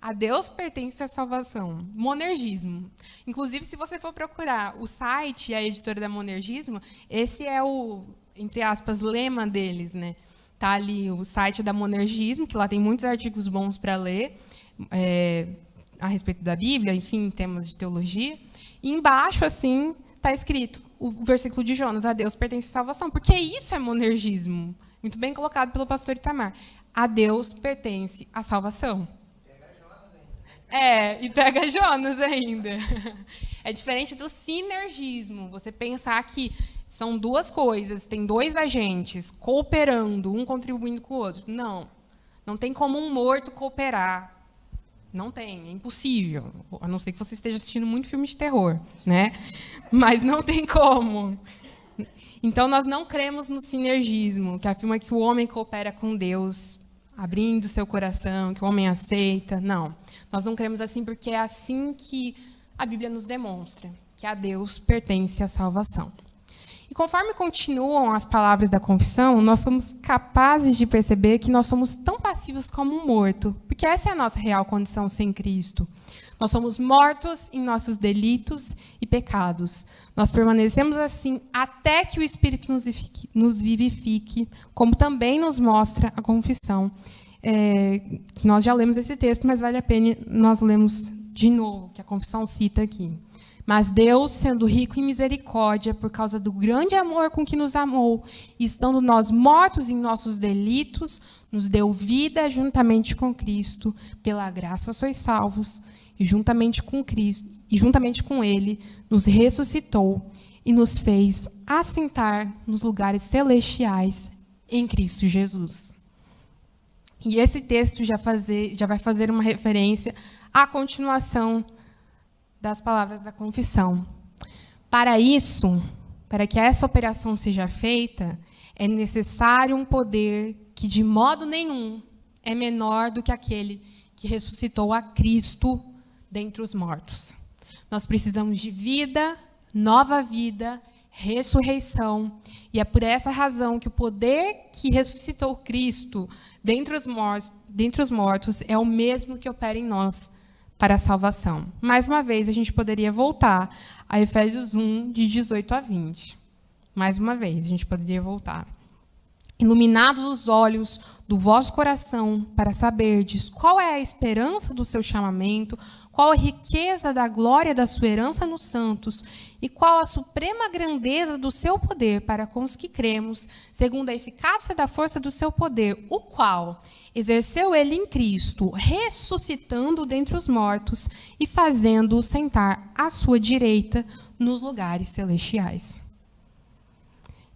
A Deus pertence a salvação. Monergismo. Inclusive, se você for procurar o site e a editora da Monergismo, esse é o, entre aspas, lema deles, né? Tá ali o site da Monergismo, que lá tem muitos artigos bons para ler a respeito da Bíblia, enfim, temas de teologia. E embaixo, assim, está escrito o versículo de Jonas: a Deus pertence a salvação. Porque isso é monergismo. Muito bem colocado pelo pastor Itamar. A Deus pertence a salvação. E pega Jonas ainda. É diferente do sinergismo. Você pensar que são duas coisas, tem dois agentes cooperando, um contribuindo com o outro. Não. Não tem como um morto cooperar. Não tem, é impossível. A não ser que você esteja assistindo muito filme de terror, né? Mas não tem como. Então, nós não cremos no sinergismo, que afirma que o homem coopera com Deus, abrindo seu coração, que o homem aceita. Não. Nós não cremos assim porque é assim que a Bíblia nos demonstra, que a Deus pertence a salvação. E conforme continuam as palavras da confissão, nós somos capazes de perceber que nós somos tão passivos como um morto, porque essa é a nossa real condição sem Cristo. Nós somos mortos em nossos delitos e pecados. Nós permanecemos assim até que o Espírito nos vivifique, como também nos mostra a confissão. Que nós já lemos esse texto, mas vale a pena nós lemos de novo, que a confissão cita aqui. Mas Deus, sendo rico em misericórdia, por causa do grande amor com que nos amou, e estando nós mortos em nossos delitos, nos deu vida juntamente com Cristo. Pela graça sois salvos, e juntamente com Cristo, e juntamente com Ele, nos ressuscitou e nos fez assentar nos lugares celestiais em Cristo Jesus. E esse texto já vai fazer uma referência à continuação das palavras da confissão. Para isso, para que essa operação seja feita, é necessário um poder que, de modo nenhum, é menor do que aquele que ressuscitou a Cristo dentre os mortos. Nós precisamos de vida, nova vida, ressurreição, e é por essa razão que o poder que ressuscitou Cristo dentre os mortos é o mesmo que opera em nós para a salvação. Mais uma vez, a gente poderia voltar a Efésios 1, de 18 a 20. Mais uma vez, a gente poderia voltar. Iluminados os olhos do vosso coração, para saberdes qual é a esperança do seu chamamento, qual a riqueza da glória da sua herança nos santos, e qual a suprema grandeza do seu poder para com os que cremos, segundo a eficácia da força do seu poder, o qual exerceu ele em Cristo, ressuscitando dentre os mortos e fazendo-o sentar à sua direita nos lugares celestiais.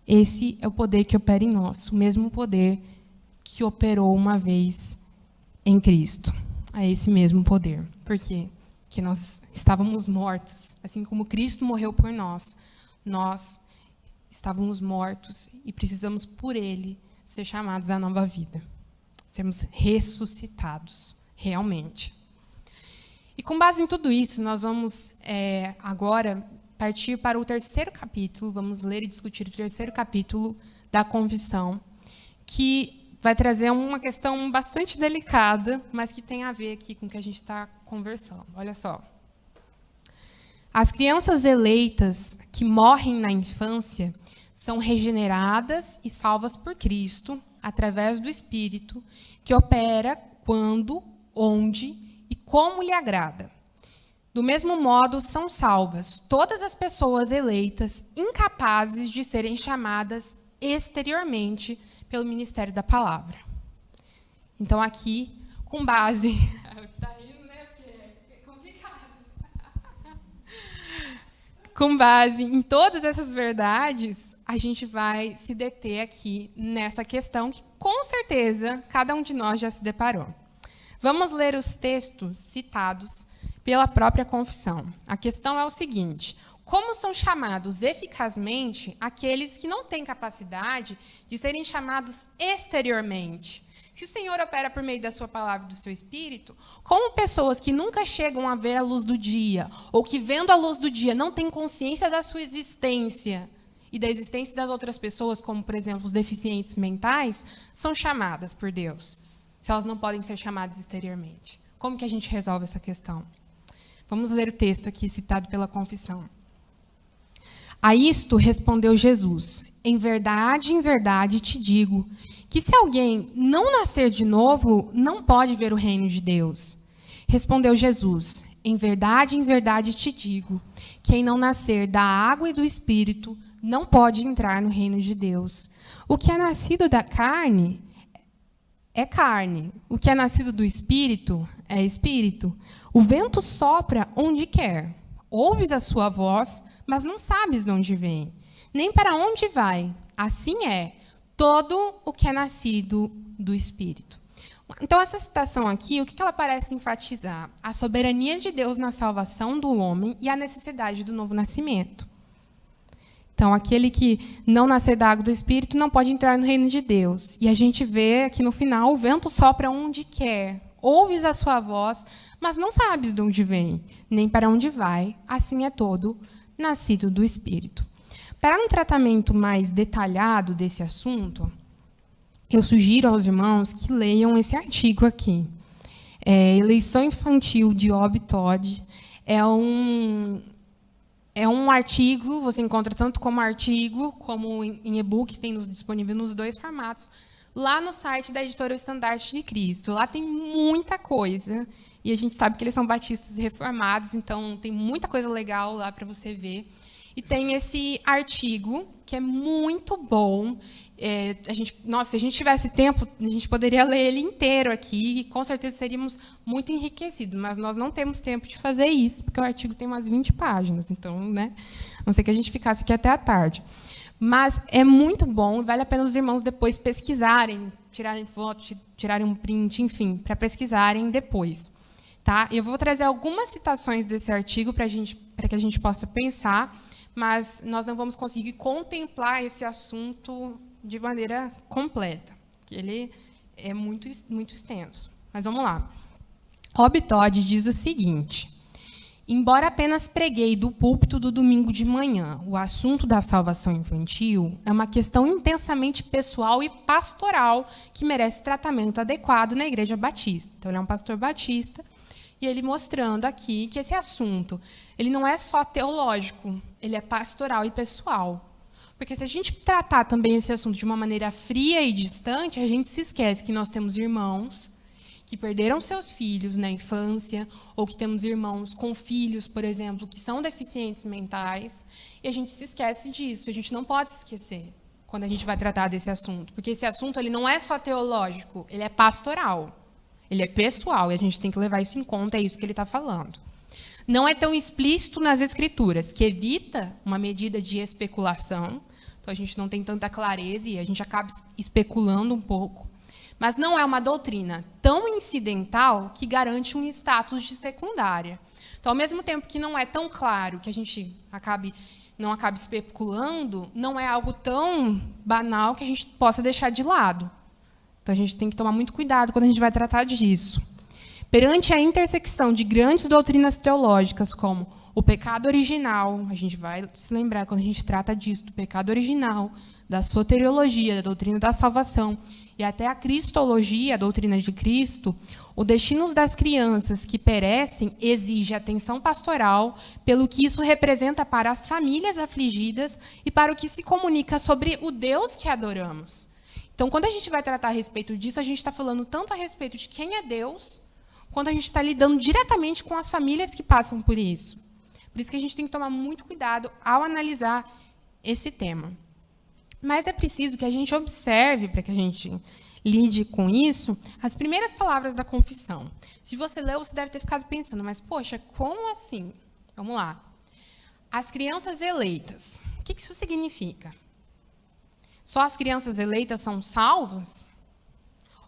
Esse é o poder que opera em nós, o mesmo poder que operou uma vez em Cristo. É esse mesmo poder. Por quê? Porque nós estávamos mortos. Assim como Cristo morreu por nós, nós estávamos mortos e precisamos, por Ele, ser chamados à nova vida. Sermos ressuscitados, realmente. E com base em tudo isso, nós vamos agora partir para o terceiro capítulo, vamos ler e discutir o terceiro capítulo da confissão, que vai trazer uma questão bastante delicada, mas que tem a ver aqui com o que a gente está conversando. Olha só. As crianças eleitas que morrem na infância são regeneradas e salvas por Cristo, através do Espírito, que opera quando, onde e como lhe agrada. Do mesmo modo, são salvas todas as pessoas eleitas incapazes de serem chamadas exteriormente pelo ministério da palavra. Então, aqui, com base... Está rindo, né? Porque é complicado. Com base em todas essas verdades, a gente vai se deter aqui nessa questão que, com certeza, cada um de nós já se deparou. Vamos ler os textos citados pela própria confissão. A questão é o seguinte: como são chamados eficazmente aqueles que não têm capacidade de serem chamados exteriormente? Se o Senhor opera por meio da sua palavra e do seu Espírito, como pessoas que nunca chegam a ver a luz do dia, ou que, vendo a luz do dia, não têm consciência da sua existência e da existência das outras pessoas, como, por exemplo, os deficientes mentais, são chamadas por Deus, se elas não podem ser chamadas exteriormente? Como que a gente resolve essa questão? Vamos ler o texto aqui citado pela confissão. A isto respondeu Jesus: em verdade te digo, que se alguém não nascer de novo, não pode ver o reino de Deus. Respondeu Jesus: em verdade te digo, quem não nascer da água e do Espírito, não pode entrar no reino de Deus. O que é nascido da carne é carne, o que é nascido do Espírito é Espírito. O vento sopra onde quer, ouves a sua voz, mas não sabes de onde vem, nem para onde vai. Assim é todo o que é nascido do Espírito. Então, essa citação aqui, o que ela parece enfatizar? A soberania de Deus na salvação do homem e a necessidade do novo nascimento. Então, aquele que não nascer da água do Espírito não pode entrar no reino de Deus. E a gente vê aqui no final, o vento sopra onde quer, ouves a sua voz, mas não sabes de onde vem, nem para onde vai. Assim é todo nascido do Espírito. Para um tratamento mais detalhado desse assunto, eu sugiro aos irmãos que leiam esse artigo aqui. Eleição Infantil de Obi Todd. É um artigo, você encontra tanto como artigo, como em e-book, tem disponível nos dois formatos, lá no site da editora O Estandarte de Cristo. Lá tem muita coisa, e a gente sabe que eles são batistas reformados, então tem muita coisa legal lá para você ver. E tem esse artigo, que é muito bom. Se a gente tivesse tempo, a gente poderia ler ele inteiro aqui, e com certeza seríamos muito enriquecidos, mas nós não temos tempo de fazer isso, porque o artigo tem umas 20 páginas, então, né, a não ser que a gente ficasse aqui até a tarde. Mas é muito bom, vale a pena os irmãos depois pesquisarem, tirarem foto, tirarem um print, enfim, para pesquisarem depois. Tá? Eu vou trazer algumas citações desse artigo para que a gente possa pensar, mas nós não vamos conseguir contemplar esse assunto de maneira completa, porque ele é muito, muito extenso. Mas vamos lá. Obi Todd diz o seguinte: embora apenas preguei do púlpito do domingo de manhã, o assunto da salvação infantil é uma questão intensamente pessoal e pastoral que merece tratamento adequado na Igreja Batista. Então, ele é um pastor batista, e ele mostrando aqui que esse assunto ele não é só teológico, ele é pastoral e pessoal. Porque se a gente tratar também esse assunto de uma maneira fria e distante, a gente se esquece que nós temos irmãos que perderam seus filhos na infância, ou que temos irmãos com filhos, por exemplo, que são deficientes mentais, e a gente se esquece disso. A gente não pode se esquecer quando a gente vai tratar desse assunto, porque esse assunto ele não é só teológico, ele é pastoral, ele é pessoal, e a gente tem que levar isso em conta, é isso que ele está falando. Não é tão explícito nas Escrituras, que evita uma medida de especulação, então a gente não tem tanta clareza e a gente acaba especulando um pouco. Mas não é uma doutrina tão incidental que garante um status de secundária. Então, ao mesmo tempo que não é tão claro, que a gente não acabe especulando, não é algo tão banal que a gente possa deixar de lado. Então, a gente tem que tomar muito cuidado quando a gente vai tratar disso. Perante a intersecção de grandes doutrinas teológicas, como o pecado original, a gente vai se lembrar quando a gente trata disso, do pecado original, da soteriologia, da doutrina da salvação, e até a cristologia, a doutrina de Cristo, o destino das crianças que perecem exige atenção pastoral pelo que isso representa para as famílias afligidas e para o que se comunica sobre o Deus que adoramos. Então, quando a gente vai tratar a respeito disso, a gente está falando tanto a respeito de quem é Deus, quanto a gente está lidando diretamente com as famílias que passam por isso. Por isso que a gente tem que tomar muito cuidado ao analisar esse tema. Mas é preciso que a gente observe, para que a gente lide com isso, as primeiras palavras da confissão. Se você leu, você deve ter ficado pensando, mas, poxa, como assim? Vamos lá. As crianças eleitas. O que isso significa? Só as crianças eleitas são salvas?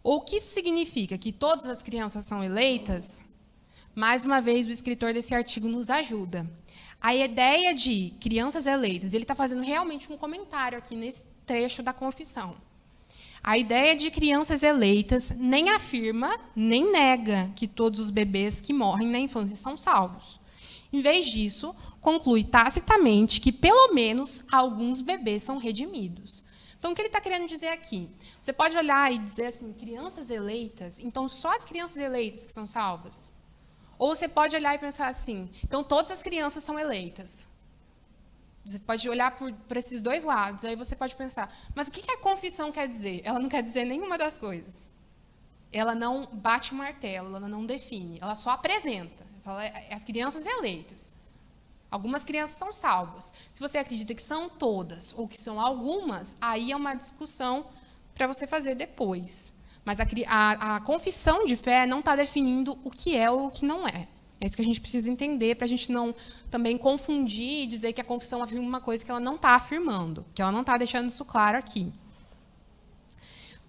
Ou o que isso significa? Que todas as crianças são eleitas? Mais uma vez, o escritor desse artigo nos ajuda. A ideia de crianças eleitas, ele está fazendo realmente um comentário aqui nesse trecho da confissão. A ideia de crianças eleitas nem afirma, nem nega que todos os bebês que morrem na infância são salvos. Em vez disso, conclui tacitamente que, pelo menos, alguns bebês são redimidos. Então, o que ele está querendo dizer aqui? Você pode olhar e dizer assim, crianças eleitas, então só as crianças eleitas que são salvas? Ou você pode olhar e pensar assim, então todas as crianças são eleitas. Você pode olhar por esses dois lados, aí você pode pensar, mas o que a confissão quer dizer? Ela não quer dizer nenhuma das coisas. Ela não bate o martelo, ela não define, ela só apresenta. Ela fala, as crianças eleitas. Algumas crianças são salvas. Se você acredita que são todas ou que são algumas, aí é uma discussão para você fazer depois. Mas a confissão de fé não está definindo o que é ou o que não é. É isso que a gente precisa entender, para a gente não também confundir e dizer que a confissão afirma uma coisa que ela não está afirmando, que ela não está deixando isso claro aqui.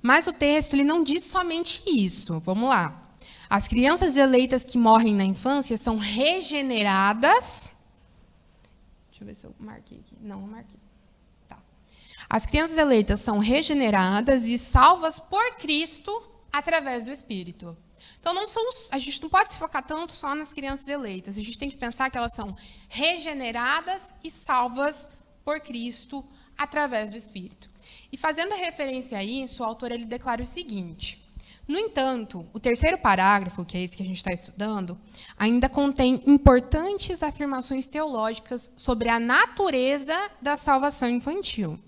Mas o texto ele não diz somente isso. Vamos lá. As crianças eleitas que morrem na infância são regeneradas. Deixa eu ver se eu marquei aqui. Não marquei. As crianças eleitas são regeneradas e salvas por Cristo através do Espírito. Então, a gente não pode se focar tanto só nas crianças eleitas. A gente tem que pensar que elas são regeneradas e salvas por Cristo através do Espírito. E fazendo referência a isso, o autor ele declara o seguinte: no entanto, o terceiro parágrafo, que é esse que a gente está estudando, ainda contém importantes afirmações teológicas sobre a natureza da salvação infantil.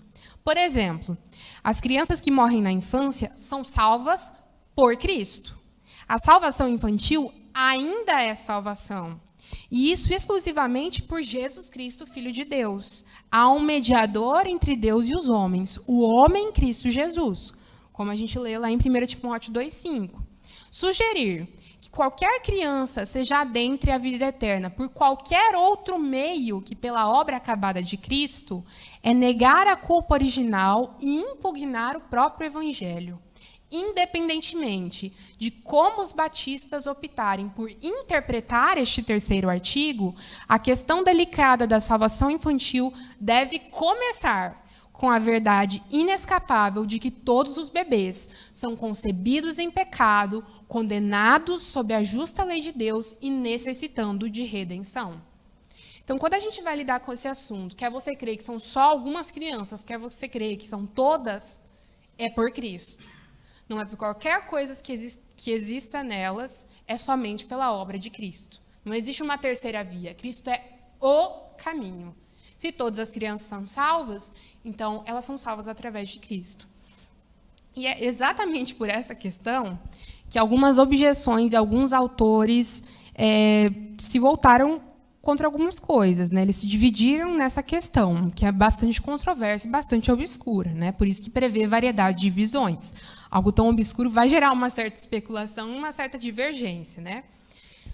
Por exemplo, as crianças que morrem na infância são salvas por Cristo. A salvação infantil ainda é salvação. E isso exclusivamente por Jesus Cristo, Filho de Deus. Há um mediador entre Deus e os homens, o homem Cristo Jesus, como a gente lê lá em 1 Timóteo 2,5. Sugerir que qualquer criança seja adentre a vida eterna por qualquer outro meio que pela obra acabada de Cristo é negar a culpa original e impugnar o próprio Evangelho. Independentemente de como os batistas optarem por interpretar este terceiro artigo, a questão delicada da salvação infantil deve começar com a verdade inescapável de que todos os bebês são concebidos em pecado, condenados sob a justa lei de Deus e necessitando de redenção. Então, quando a gente vai lidar com esse assunto, quer você crer que são só algumas crianças, quer você crer que são todas, é por Cristo. Não é por qualquer coisa que exista nelas, é somente pela obra de Cristo. Não existe uma terceira via. Cristo é o caminho. Se todas as crianças são salvas, então elas são salvas através de Cristo. E é exatamente por essa questão que algumas objeções e alguns autores se voltaram contra algumas coisas, né? Eles se dividiram nessa questão, que é bastante controversa e bastante obscura, né? Por isso que prevê variedade de visões. Algo tão obscuro vai gerar uma certa especulação e uma certa divergência, né?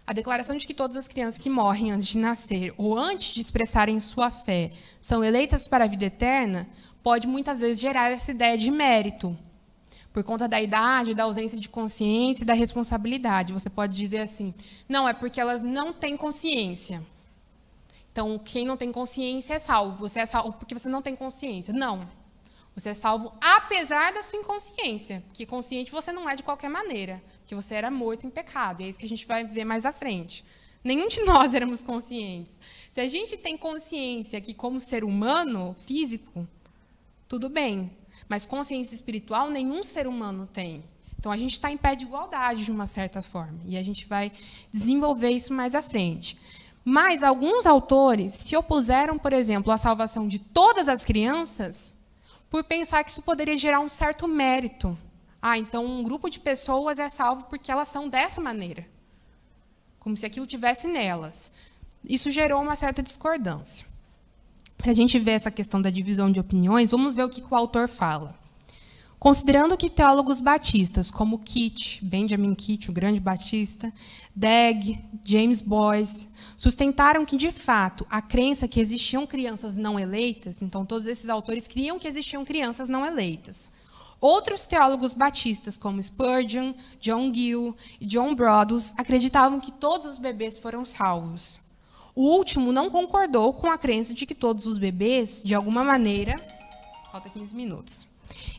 A declaração de que todas as crianças que morrem antes de nascer ou antes de expressarem sua fé são eleitas para a vida eterna pode muitas vezes gerar essa ideia de mérito, por conta da idade, da ausência de consciência e da responsabilidade. Você pode dizer assim, não, é porque elas não têm consciência. Então, quem não tem consciência é salvo. Você é salvo porque você não tem consciência. Não. Você é salvo apesar da sua inconsciência, que consciente você não é de qualquer maneira, que você era morto em pecado. E é isso que a gente vai ver mais à frente. Nenhum de nós éramos conscientes. Se a gente tem consciência que, como ser humano, físico, tudo bem. Mas consciência espiritual, nenhum ser humano tem. Então, a gente está em pé de igualdade, de uma certa forma. E a gente vai desenvolver isso mais à frente. Mas alguns autores se opuseram, por exemplo, à salvação de todas as crianças por pensar que isso poderia gerar um certo mérito. Então um grupo de pessoas é salvo porque elas são dessa maneira. Como se aquilo tivesse nelas. Isso gerou uma certa discordância. Para a gente ver essa questão da divisão de opiniões, vamos ver o que o autor fala. Considerando que teólogos batistas, como Kitt, Benjamin Kitt, o grande batista, Degg, James Boyce, sustentaram que, de fato, a crença que existiam crianças não eleitas, então todos esses autores criam que existiam crianças não eleitas. Outros teólogos batistas, como Spurgeon, John Gill e John Broadus, acreditavam que todos os bebês foram salvos. O último não concordou com a crença de que todos os bebês, de alguma maneira, falta 15 minutos,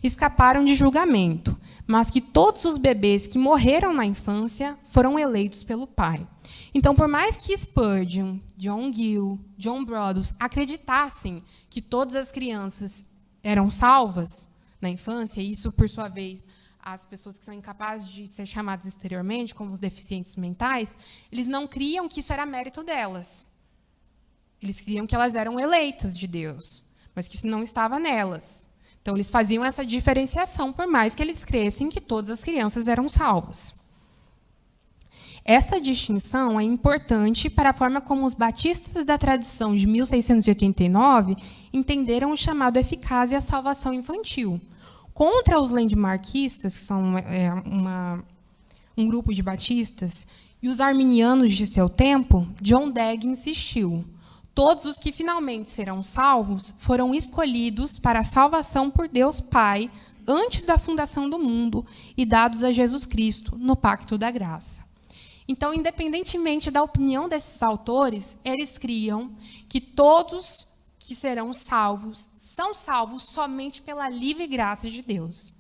escaparam de julgamento, mas que todos os bebês que morreram na infância foram eleitos pelo Pai. Então, por mais que Spurgeon, John Gill, John Broadus acreditassem que todas as crianças eram salvas na infância, e isso, por sua vez, as pessoas que são incapazes de ser chamadas exteriormente, como os deficientes mentais, eles não criam que isso era mérito delas. Eles criam que elas eram eleitas de Deus, mas que isso não estava nelas. Então, eles faziam essa diferenciação, por mais que eles crescem que todas as crianças eram salvas. Esta distinção é importante para a forma como os batistas da tradição de 1689 entenderam o chamado eficaz e a salvação infantil. Contra os landmarkistas, que são um grupo de batistas, e os arminianos de seu tempo, John Degg insistiu. Todos os que finalmente serão salvos foram escolhidos para a salvação por Deus Pai antes da fundação do mundo e dados a Jesus Cristo no pacto da graça. Então, independentemente da opinião desses autores, eles criam que todos que serão salvos são salvos somente pela livre graça de Deus.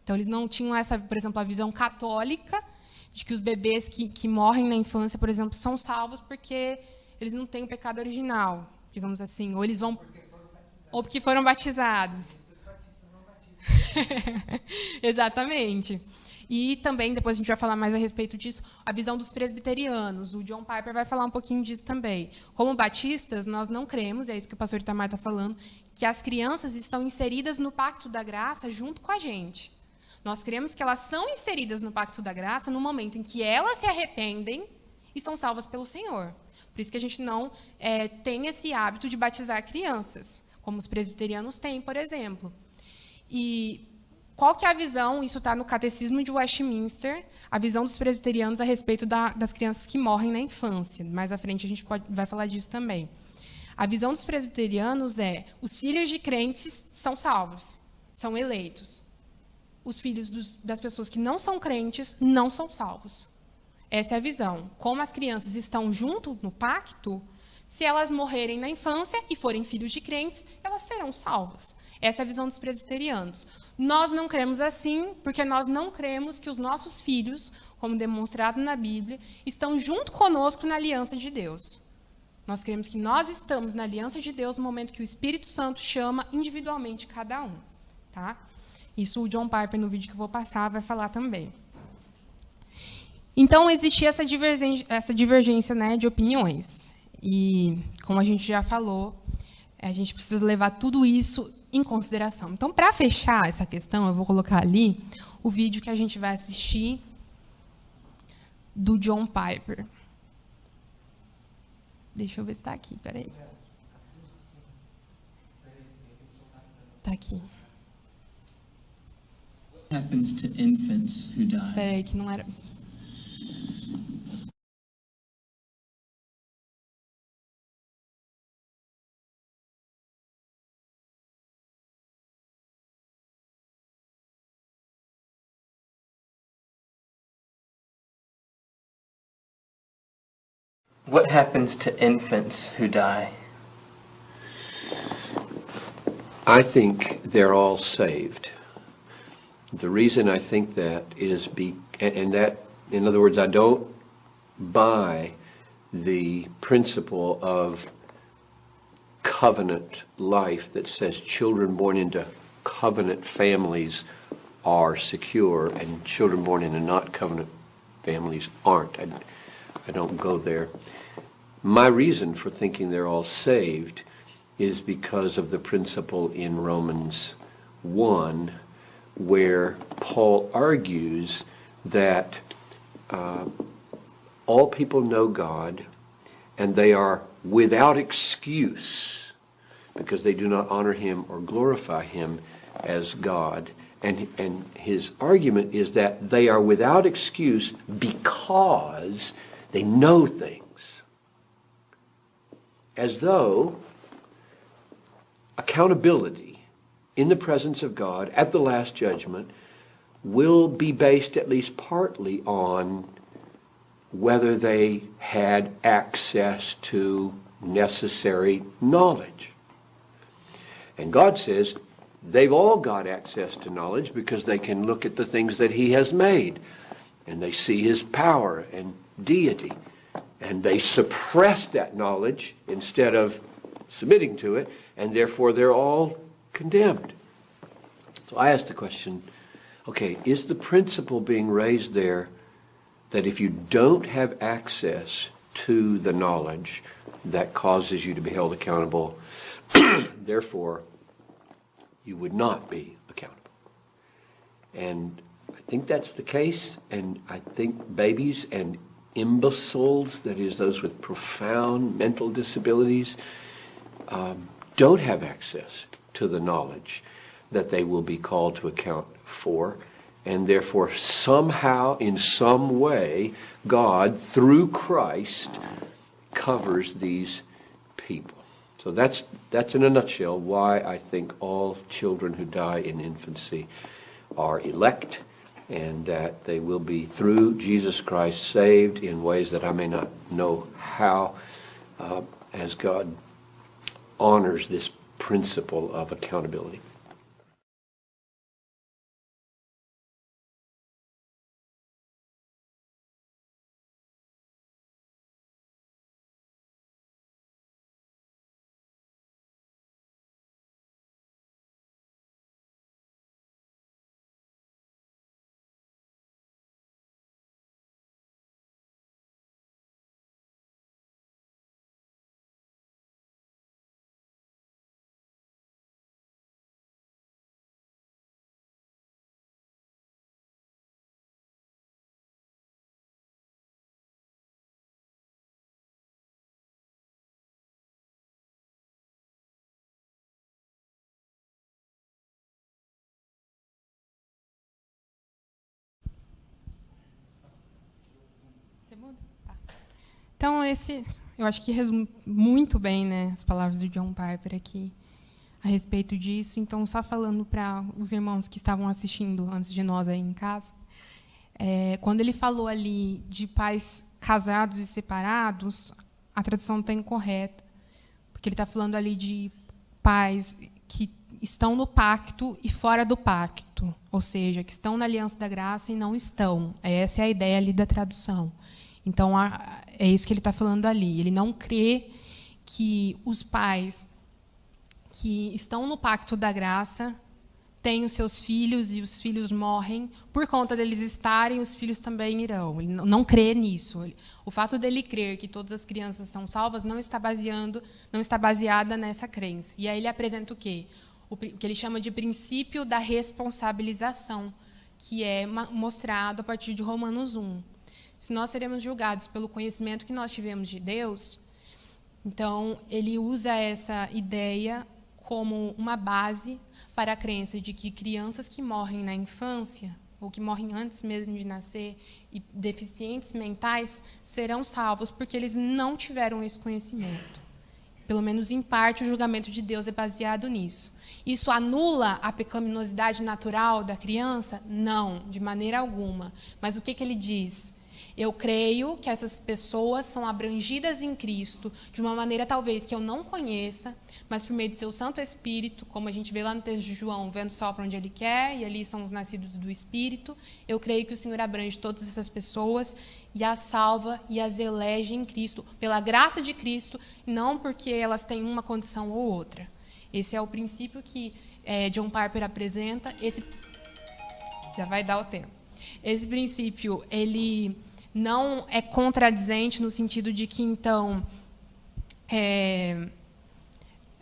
Então, eles não tinham essa, por exemplo, a visão católica de que os bebês que morrem na infância, por exemplo, são salvos porque eles não têm o pecado original, digamos assim, ou eles vão ou porque foram batizados. Exatamente. E também, depois a gente vai falar mais a respeito disso, a visão dos presbiterianos. O John Piper vai falar um pouquinho disso também. Como batistas, nós não cremos, é isso que o pastor Itamar está falando, que as crianças estão inseridas no pacto da graça junto com a gente. Nós cremos que elas são inseridas no pacto da graça no momento em que elas se arrependem e são salvas pelo Senhor. Por isso que a gente não tem esse hábito de batizar crianças, como os presbiterianos têm, por exemplo. E qual que é a visão? Isso está no Catecismo de Westminster, a visão dos presbiterianos a respeito das crianças que morrem na infância. Mais à frente a gente vai falar disso também. A visão dos presbiterianos é: os filhos de crentes são salvos, são eleitos. Os filhos das pessoas que não são crentes não são salvos. Essa é a visão. Como as crianças estão junto no pacto, se elas morrerem na infância e forem filhos de crentes, elas serão salvas. Essa é a visão dos presbiterianos. Nós não cremos assim, porque nós não cremos que os nossos filhos, como demonstrado na Bíblia, estão junto conosco na aliança de Deus. Nós cremos que nós estamos na aliança de Deus no momento que o Espírito Santo chama individualmente cada um. Tá? Isso o John Piper, no vídeo que eu vou passar, vai falar também. Então, existia essa divergência, né, de opiniões. E, como a gente já falou, A gente precisa levar tudo isso em consideração. Então, para fechar essa questão, eu vou colocar ali o vídeo que a gente vai assistir do John Piper. Deixa eu ver se está aqui, peraí. Está aqui. What happens to infants who die? Peraí, que não era... What happens to infants who die? I think they're all saved. The reason I think that is in other words, I don't buy the principle of covenant life that says children born into covenant families are secure and children born into not covenant families aren't. I don't go there. My reason for thinking they're all saved is because of the principle in Romans 1 where Paul argues that all people know God and they are without excuse because they do not honor him or glorify him as God. And his argument is that they are without excuse because they know things. As though accountability in the presence of God at the last judgment will be based at least partly on whether they had access to necessary knowledge. And God says they've all got access to knowledge because they can look at the things that he has made and they see his power and deity, and they suppress that knowledge instead of submitting to it, and therefore they're all condemned. So I asked the question, okay, is the principle being raised there that if you don't have access to the knowledge that causes you to be held accountable, therefore you would not be accountable? And I think that's the case, and I think babies and imbeciles, that is, those with profound mental disabilities, don't have access to the knowledge that they will be called to account for, and therefore somehow, in some way, God, through Christ, covers these people. So that's in a nutshell why I think all children who die in infancy are elect, and that they will be, through Jesus Christ, saved in ways that I may not know how, as God honors this principle of accountability. Você muda? Tá. Então, eu acho que resume muito bem, né, as palavras do John Piper aqui a respeito disso. Então, só falando para os irmãos que estavam assistindo antes de nós aí em casa, quando ele falou ali de pais casados e separados, a tradução está incorreta, porque ele está falando ali de pais que estão no pacto e fora do pacto, ou seja, que estão na aliança da graça e não estão. Essa é a ideia ali da tradução. Então, é isso que ele está falando ali. Ele não crê que os pais que estão no pacto da graça tem os seus filhos e os filhos morrem, por conta deles estarem, os filhos também irão. Ele não crê nisso. O fato dele crer que todas as crianças são salvas não está baseada nessa crença. E aí ele apresenta o quê? O que ele chama de princípio da responsabilização, que é mostrado a partir de Romanos 1. Se nós seremos julgados pelo conhecimento que nós tivemos de Deus, então ele usa essa ideia como uma base para a crença de que crianças que morrem na infância, ou que morrem antes mesmo de nascer, e deficientes mentais, serão salvos porque eles não tiveram esse conhecimento. Pelo menos, em parte, o julgamento de Deus é baseado nisso. Isso anula a pecaminosidade natural da criança? Não, de maneira alguma. Mas o que ele diz? Eu creio que essas pessoas são abrangidas em Cristo de uma maneira talvez que eu não conheça, mas por meio do seu Santo Espírito, como a gente vê lá no texto de João, vendo só para onde ele quer, e ali são os nascidos do Espírito, eu creio que o Senhor abrange todas essas pessoas e as salva e as elege em Cristo, pela graça de Cristo, não porque elas têm uma condição ou outra. Esse é o princípio que John Piper apresenta. Já vai dar o tempo. Esse princípio, ele não é contradizente no sentido de que, então,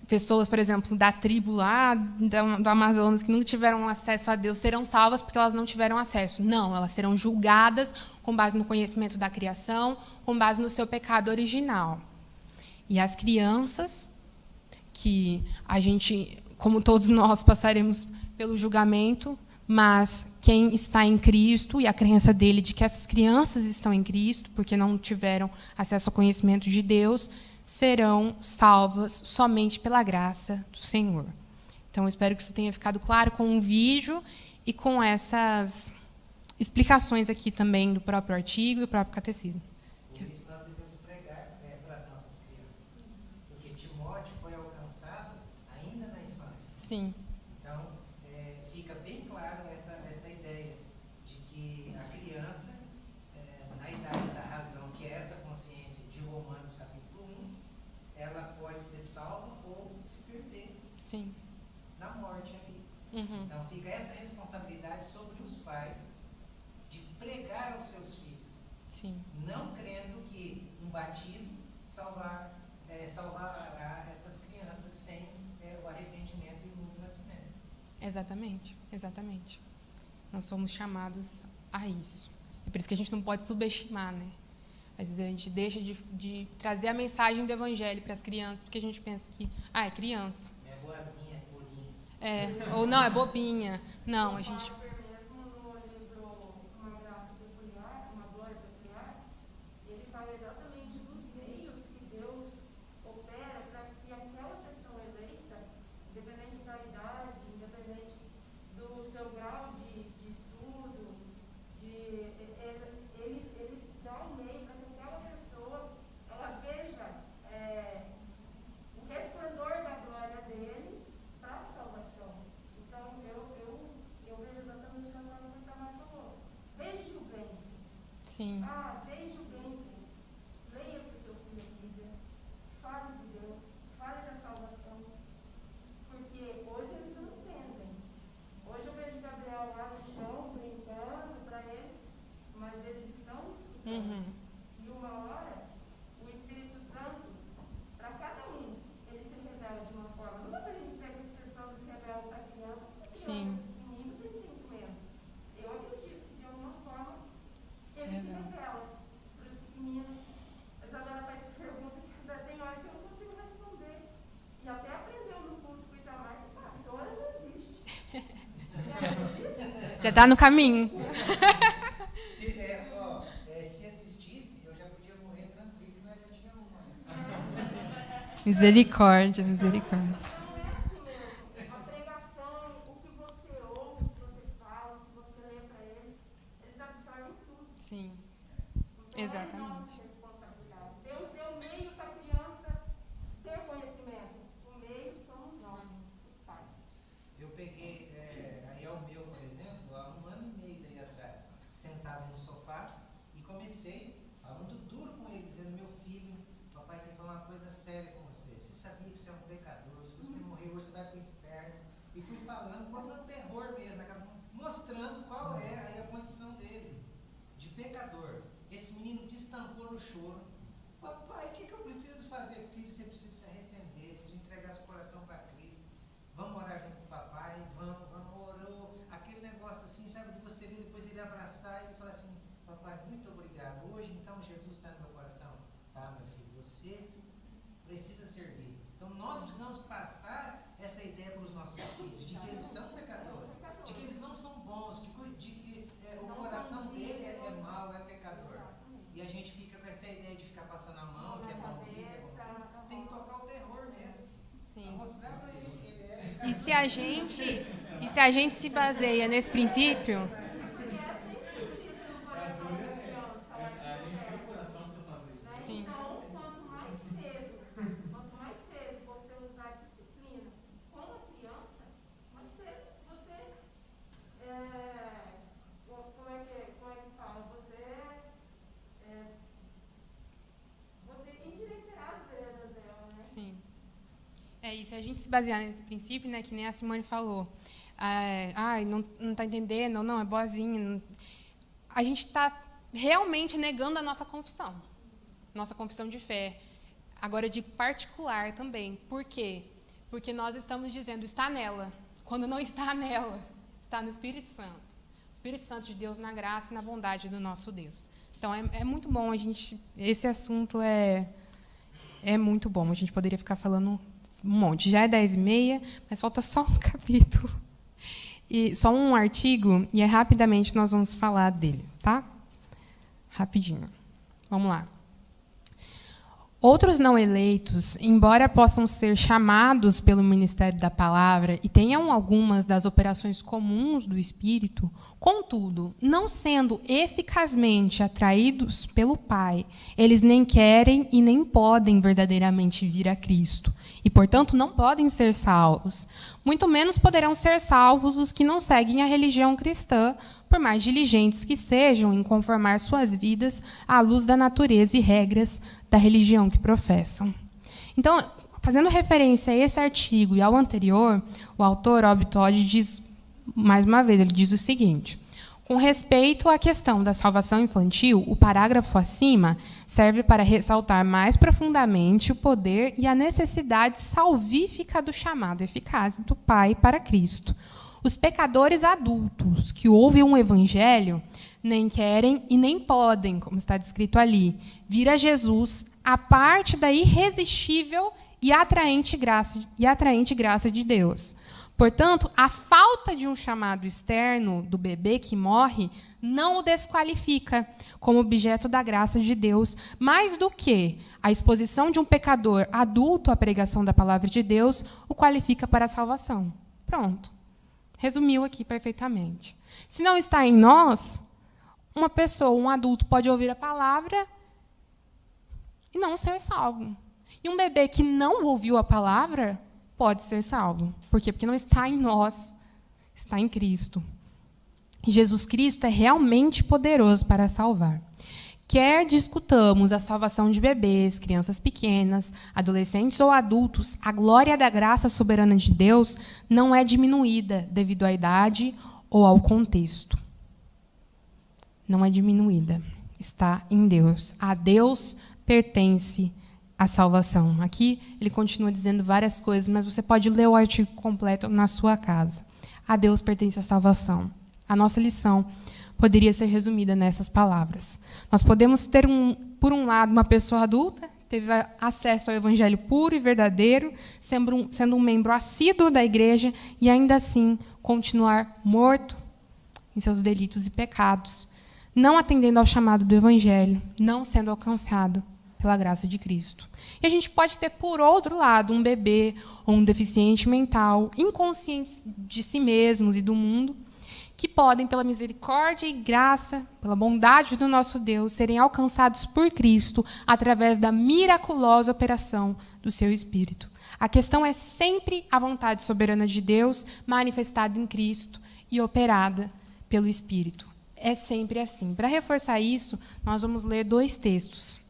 pessoas, por exemplo, da tribo lá do Amazonas que não tiveram acesso a Deus serão salvas porque elas não tiveram acesso. Não, elas serão julgadas com base no conhecimento da criação, com base no seu pecado original. E as crianças, que a gente, como todos nós, passaremos pelo julgamento, mas quem está em Cristo, e a crença dele de que essas crianças estão em Cristo, porque não tiveram acesso ao conhecimento de Deus, serão salvas somente pela graça do Senhor. Então, eu espero que isso tenha ficado claro com um vídeo e com essas explicações aqui também do próprio artigo e do próprio catecismo. Por isso nós devemos pregar para as nossas crianças. Porque Timóteo foi alcançado ainda na infância. Sim. Então, fica bem claro essa ideia de que a criança, na idade da razão, que é essa consciência de Romanos capítulo 1, ela pode ser salva ou se perder. Sim. Na morte ali. Uhum. Então, fica essa responsabilidade sobre os pais de pregar aos seus filhos. Sim. Não crendo que um batismo salvará essas crianças sem o arrependimento e o novo nascimento. Exatamente, exatamente. Nós somos chamados a isso. É por isso que a gente não pode subestimar, né? Às vezes a gente deixa de trazer a mensagem do Evangelho para as crianças, porque a gente pensa que, é criança. É boazinha, é purinha. Ou não, é bobinha. Não, a gente... Mesmo no livro Uma Graça Peculiar, Uma Glória Peculiar, ele fala exatamente dos meios que Deus opera para que aquela pessoa eleita, independente da idade, independente do seu grau de estudo, ele dá um meio para que aquela pessoa ela veja o resplendor da glória dele para a salvação. Então, eu vejo exatamente da forma que o Itamar falou. Desde o ventre. Sim. Desde o ventre. Leia para o seu filho a Bíblia. Fale de Deus. Fale da salvação. Porque hoje eles não entendem. Hoje eu vejo Gabriel lá no chão, brincando para ele, mas eles estão escutando. Uhum. E uma hora, o Espírito Santo, para cada um, ele se revela de uma forma. Não dá para a gente dizer que o Espírito Santo se revela para a criança, porque Sim. o menino tem entendimento. Eu acredito que de alguma forma ele se revela. revela para os pequeninos. A Isadora faz pergunta que tem hora que eu não consigo responder. E até aprendeu no culto com o Itamar que pastora não existe. Você acredita? Já está no caminho. Se existisse, eu já podia morrer tranquilo, que nós já tínhamos morrido. Misericórdia, misericórdia. Então é assim mesmo. A pregação, o que você ouve, o que você fala, o que você lê para eles, eles absorvem tudo. Sim, Então exatamente. é nossa responsabilidade. Deus deu o meio para a criança ter conhecimento. O meio somos nós, os pais. Eu peguei Ariel meu, por exemplo, há 1 ano e meio daí atrás, sentado no sofá, e comecei falando duro com ele, dizendo: meu filho, papai quer falar uma coisa séria com você. Você sabia que você é um pecador? Se você morrer hoje, você vai para o inferno. E fui falando, botando terror no choro. Papai, o que eu preciso fazer? Filho, você precisa se arrepender, você precisa entregar seu coração para Cristo. Vamos orar junto com o papai, vamos, orou. Aquele negócio assim, sabe, de você ver depois ele abraçar e ele falar assim, papai, muito obrigado. Hoje, então, Jesus está no meu coração. Tá, meu filho, você precisa servir. Então, nós precisamos passar essa ideia para os nossos filhos, de que eles são pecadores, de que eles não são bons, de que o coração dele é mau, é pecador. E a gente fica com essa ideia de ficar passando a mão, que é bonzinho, que é bonzinho. Tem que tocar o terror mesmo. Sim. Mostrar para ele que ele é. E se a gente se baseia nesse princípio, Porque é sem justiça no coração da criança, lá que não quer. sim. Então, quanto mais cedo você usar a disciplina com a criança, mais cedo você, como é que fala? Você endireitará as veredas dela, né? Sim. E se a gente se basear nesse princípio, né, que nem a Simone falou, não está entendendo, não, é boazinha, a gente está realmente negando a nossa confissão de fé. Agora, de particular também. Por quê? Porque nós estamos dizendo, está nela, quando não está nela, está no Espírito Santo. O Espírito Santo de Deus na graça e na bondade do nosso Deus. Então, é muito bom a gente... Esse assunto é muito bom. A gente poderia ficar falando um monte. Já é 10h30, mas falta só um capítulo. E só um artigo, e rapidamente nós vamos falar dele, tá? Rapidinho. Vamos lá. Outros não eleitos, embora possam ser chamados pelo ministério da palavra e tenham algumas das operações comuns do Espírito, contudo, não sendo eficazmente atraídos pelo Pai, eles nem querem e nem podem verdadeiramente vir a Cristo, e, portanto, não podem ser salvos. Muito menos poderão ser salvos os que não seguem a religião cristã, por mais diligentes que sejam em conformar suas vidas à luz da natureza e regras da religião que professam. Então, fazendo referência a esse artigo e ao anterior, o autor, Rob Todd, diz, mais uma vez, ele diz o seguinte: com respeito à questão da salvação infantil, o parágrafo acima serve para ressaltar mais profundamente o poder e a necessidade salvífica do chamado eficaz do Pai para Cristo. Os pecadores adultos que ouvem um evangelho nem querem e nem podem, como está descrito ali, vir a Jesus a parte da irresistível e atraente graça de Deus. Portanto, a falta de um chamado externo do bebê que morre não o desqualifica como objeto da graça de Deus, mais do que a exposição de um pecador adulto à pregação da palavra de Deus o qualifica para a salvação. Pronto. Resumiu aqui perfeitamente. Se não está em nós, uma pessoa, um adulto, pode ouvir a palavra e não ser salvo. E um bebê que não ouviu a palavra pode ser salvo. Por quê? Porque não está em nós, está em Cristo. E Jesus Cristo é realmente poderoso para salvar. Quer discutamos a salvação de bebês, crianças pequenas, adolescentes ou adultos, a glória da graça soberana de Deus não é diminuída devido à idade ou ao contexto. Não é diminuída. Está em Deus. A Deus pertence a salvação. Aqui ele continua dizendo várias coisas, mas você pode ler o artigo completo na sua casa. A Deus pertence a salvação. A nossa lição poderia ser resumida nessas palavras. Nós podemos ter, por um lado, uma pessoa adulta, que teve acesso ao evangelho puro e verdadeiro, sendo um membro assíduo da igreja, e ainda assim continuar morto em seus delitos e pecados, não atendendo ao chamado do evangelho, não sendo alcançado pela graça de Cristo. E a gente pode ter, por outro lado, um bebê ou um deficiente mental, inconscientes de si mesmos e do mundo, que podem, pela misericórdia e graça, pela bondade do nosso Deus, serem alcançados por Cristo através da miraculosa operação do seu Espírito. A questão é sempre a vontade soberana de Deus manifestada em Cristo e operada pelo Espírito. É sempre assim. Para reforçar isso, nós vamos ler 2 textos.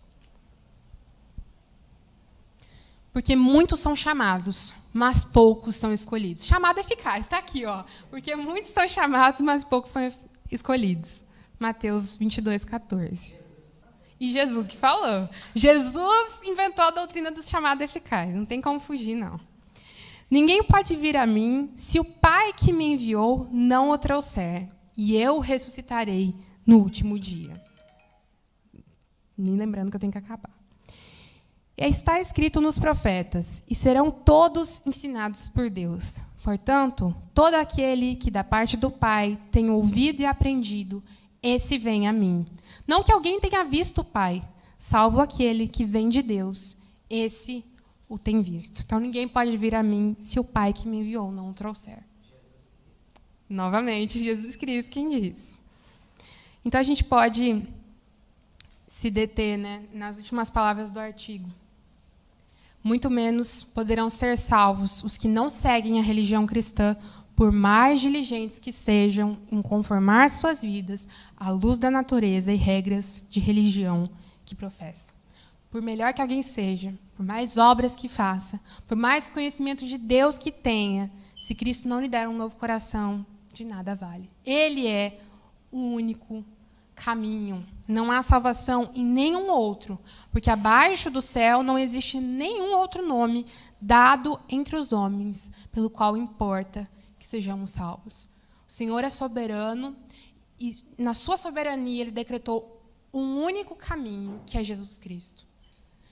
Porque muitos são chamados, mas poucos são escolhidos. Chamado eficaz, está aqui, ó. Porque muitos são chamados, mas poucos são escolhidos. Mateus 22:14. E Jesus que falou. Jesus inventou a doutrina do chamado eficaz. Não tem como fugir, não. Ninguém pode vir a mim se o Pai que me enviou não o trouxer. E eu ressuscitarei no último dia. Nem lembrando que eu tenho que acabar. Está escrito nos profetas, e serão todos ensinados por Deus. Portanto, todo aquele que da parte do Pai tem ouvido e aprendido, esse vem a mim. Não que alguém tenha visto o Pai, salvo aquele que vem de Deus, esse o tem visto. Então, ninguém pode vir a mim se o Pai que me enviou não o trouxer. Novamente, Jesus Cristo quem diz. Então, a gente pode se deter, né, nas últimas palavras do artigo. Muito menos poderão ser salvos os que não seguem a religião cristã, por mais diligentes que sejam em conformar suas vidas à luz da natureza e regras de religião que professam. Por melhor que alguém seja, por mais obras que faça, por mais conhecimento de Deus que tenha, se Cristo não lhe der um novo coração, de nada vale. Ele é o único caminho. Não há salvação em nenhum outro, porque abaixo do céu não existe nenhum outro nome dado entre os homens, pelo qual importa que sejamos salvos. O Senhor é soberano e, na sua soberania, Ele decretou um único caminho, que é Jesus Cristo.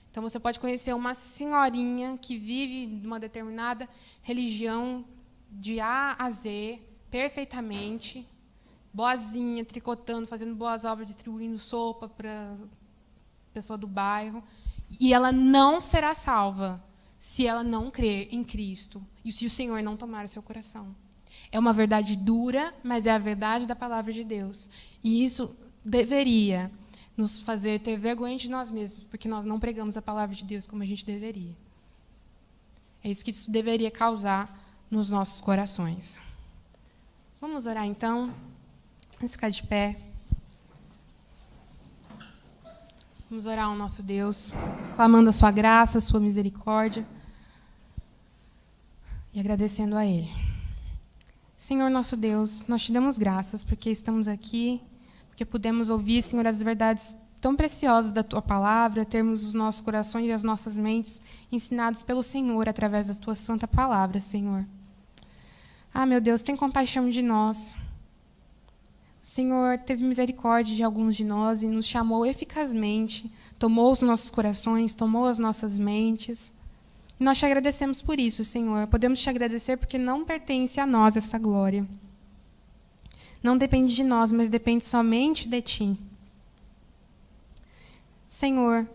Então, você pode conhecer uma senhorinha que vive numa determinada religião de A a Z, perfeitamente, boazinha, tricotando, fazendo boas obras, distribuindo sopa para a pessoa do bairro, e ela não será salva se ela não crer em Cristo e se o Senhor não tomar o seu coração. É uma verdade dura, mas é a verdade da palavra de Deus. E isso deveria nos fazer ter vergonha de nós mesmos, porque nós não pregamos a palavra de Deus como a gente deveria. É isso que isso deveria causar nos nossos corações. Vamos orar, então. Vamos ficar de pé. Vamos orar ao nosso Deus, clamando a sua graça, a sua misericórdia e agradecendo a Ele. Senhor nosso Deus, nós te damos graças porque estamos aqui, porque pudemos ouvir, Senhor, as verdades tão preciosas da Tua palavra, termos os nossos corações e as nossas mentes ensinados pelo Senhor através da Tua santa palavra, Senhor. Ah, meu Deus, tem compaixão de nós. O Senhor teve misericórdia de alguns de nós e nos chamou eficazmente, tomou os nossos corações, tomou as nossas mentes. E nós te agradecemos por isso, Senhor. Podemos te agradecer porque não pertence a nós essa glória. Não depende de nós, mas depende somente de Ti. Senhor,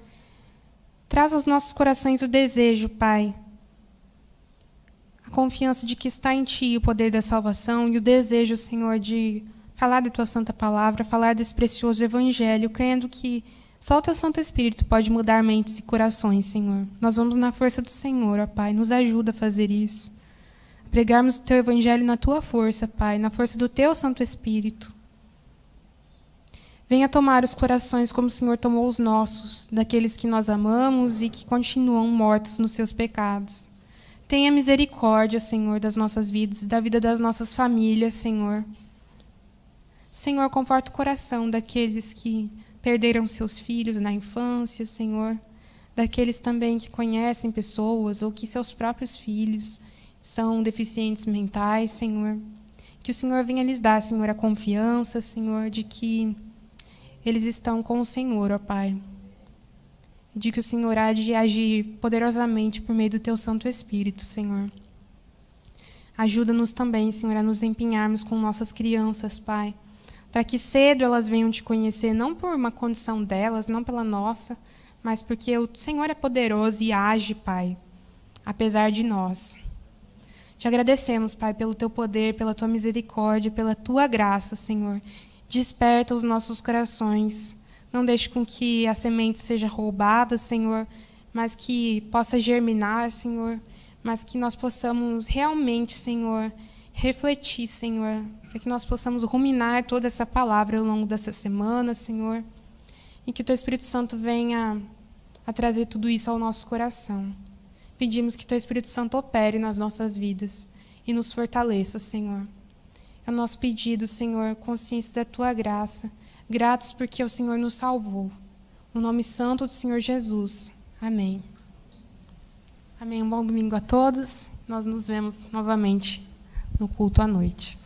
traz aos nossos corações o desejo, Pai, a confiança de que está em Ti o poder da salvação e o desejo, Senhor, de falar da Tua santa palavra, falar desse precioso evangelho, crendo que só o Teu Santo Espírito pode mudar mentes e corações, Senhor. Nós vamos na força do Senhor, ó Pai, nos ajuda a fazer isso. A pregarmos o Teu evangelho na Tua força, Pai, na força do Teu Santo Espírito. Venha tomar os corações como o Senhor tomou os nossos, daqueles que nós amamos e que continuam mortos nos seus pecados. Tenha misericórdia, Senhor, das nossas vidas e da vida das nossas famílias, Senhor. Senhor, conforta o coração daqueles que perderam seus filhos na infância, Senhor, daqueles também que conhecem pessoas ou que seus próprios filhos são deficientes mentais, Senhor. Que o Senhor venha lhes dar, Senhor, a confiança, Senhor, de que eles estão com o Senhor, ó Pai. De que o Senhor há de agir poderosamente por meio do Teu Santo Espírito, Senhor. Ajuda-nos também, Senhor, a nos empenharmos com nossas crianças, Pai, para que cedo elas venham Te conhecer, não por uma condição delas, não pela nossa, mas porque o Senhor é poderoso e age, Pai, apesar de nós. Te agradecemos, Pai, pelo Teu poder, pela Tua misericórdia, pela Tua graça, Senhor. Desperta os nossos corações. Não deixe com que a semente seja roubada, Senhor, mas que possa germinar, Senhor, mas que nós possamos realmente, Senhor, refletir, Senhor, para que nós possamos ruminar toda essa palavra ao longo dessa semana, Senhor, e que o Teu Espírito Santo venha a trazer tudo isso ao nosso coração. Pedimos que o Teu Espírito Santo opere nas nossas vidas e nos fortaleça, Senhor. É o nosso pedido, Senhor, consciência da Tua graça, gratos porque o Senhor nos salvou. No nome santo do Senhor Jesus. Amém. Amém. Um bom domingo a todos. Nós nos vemos novamente no culto à noite.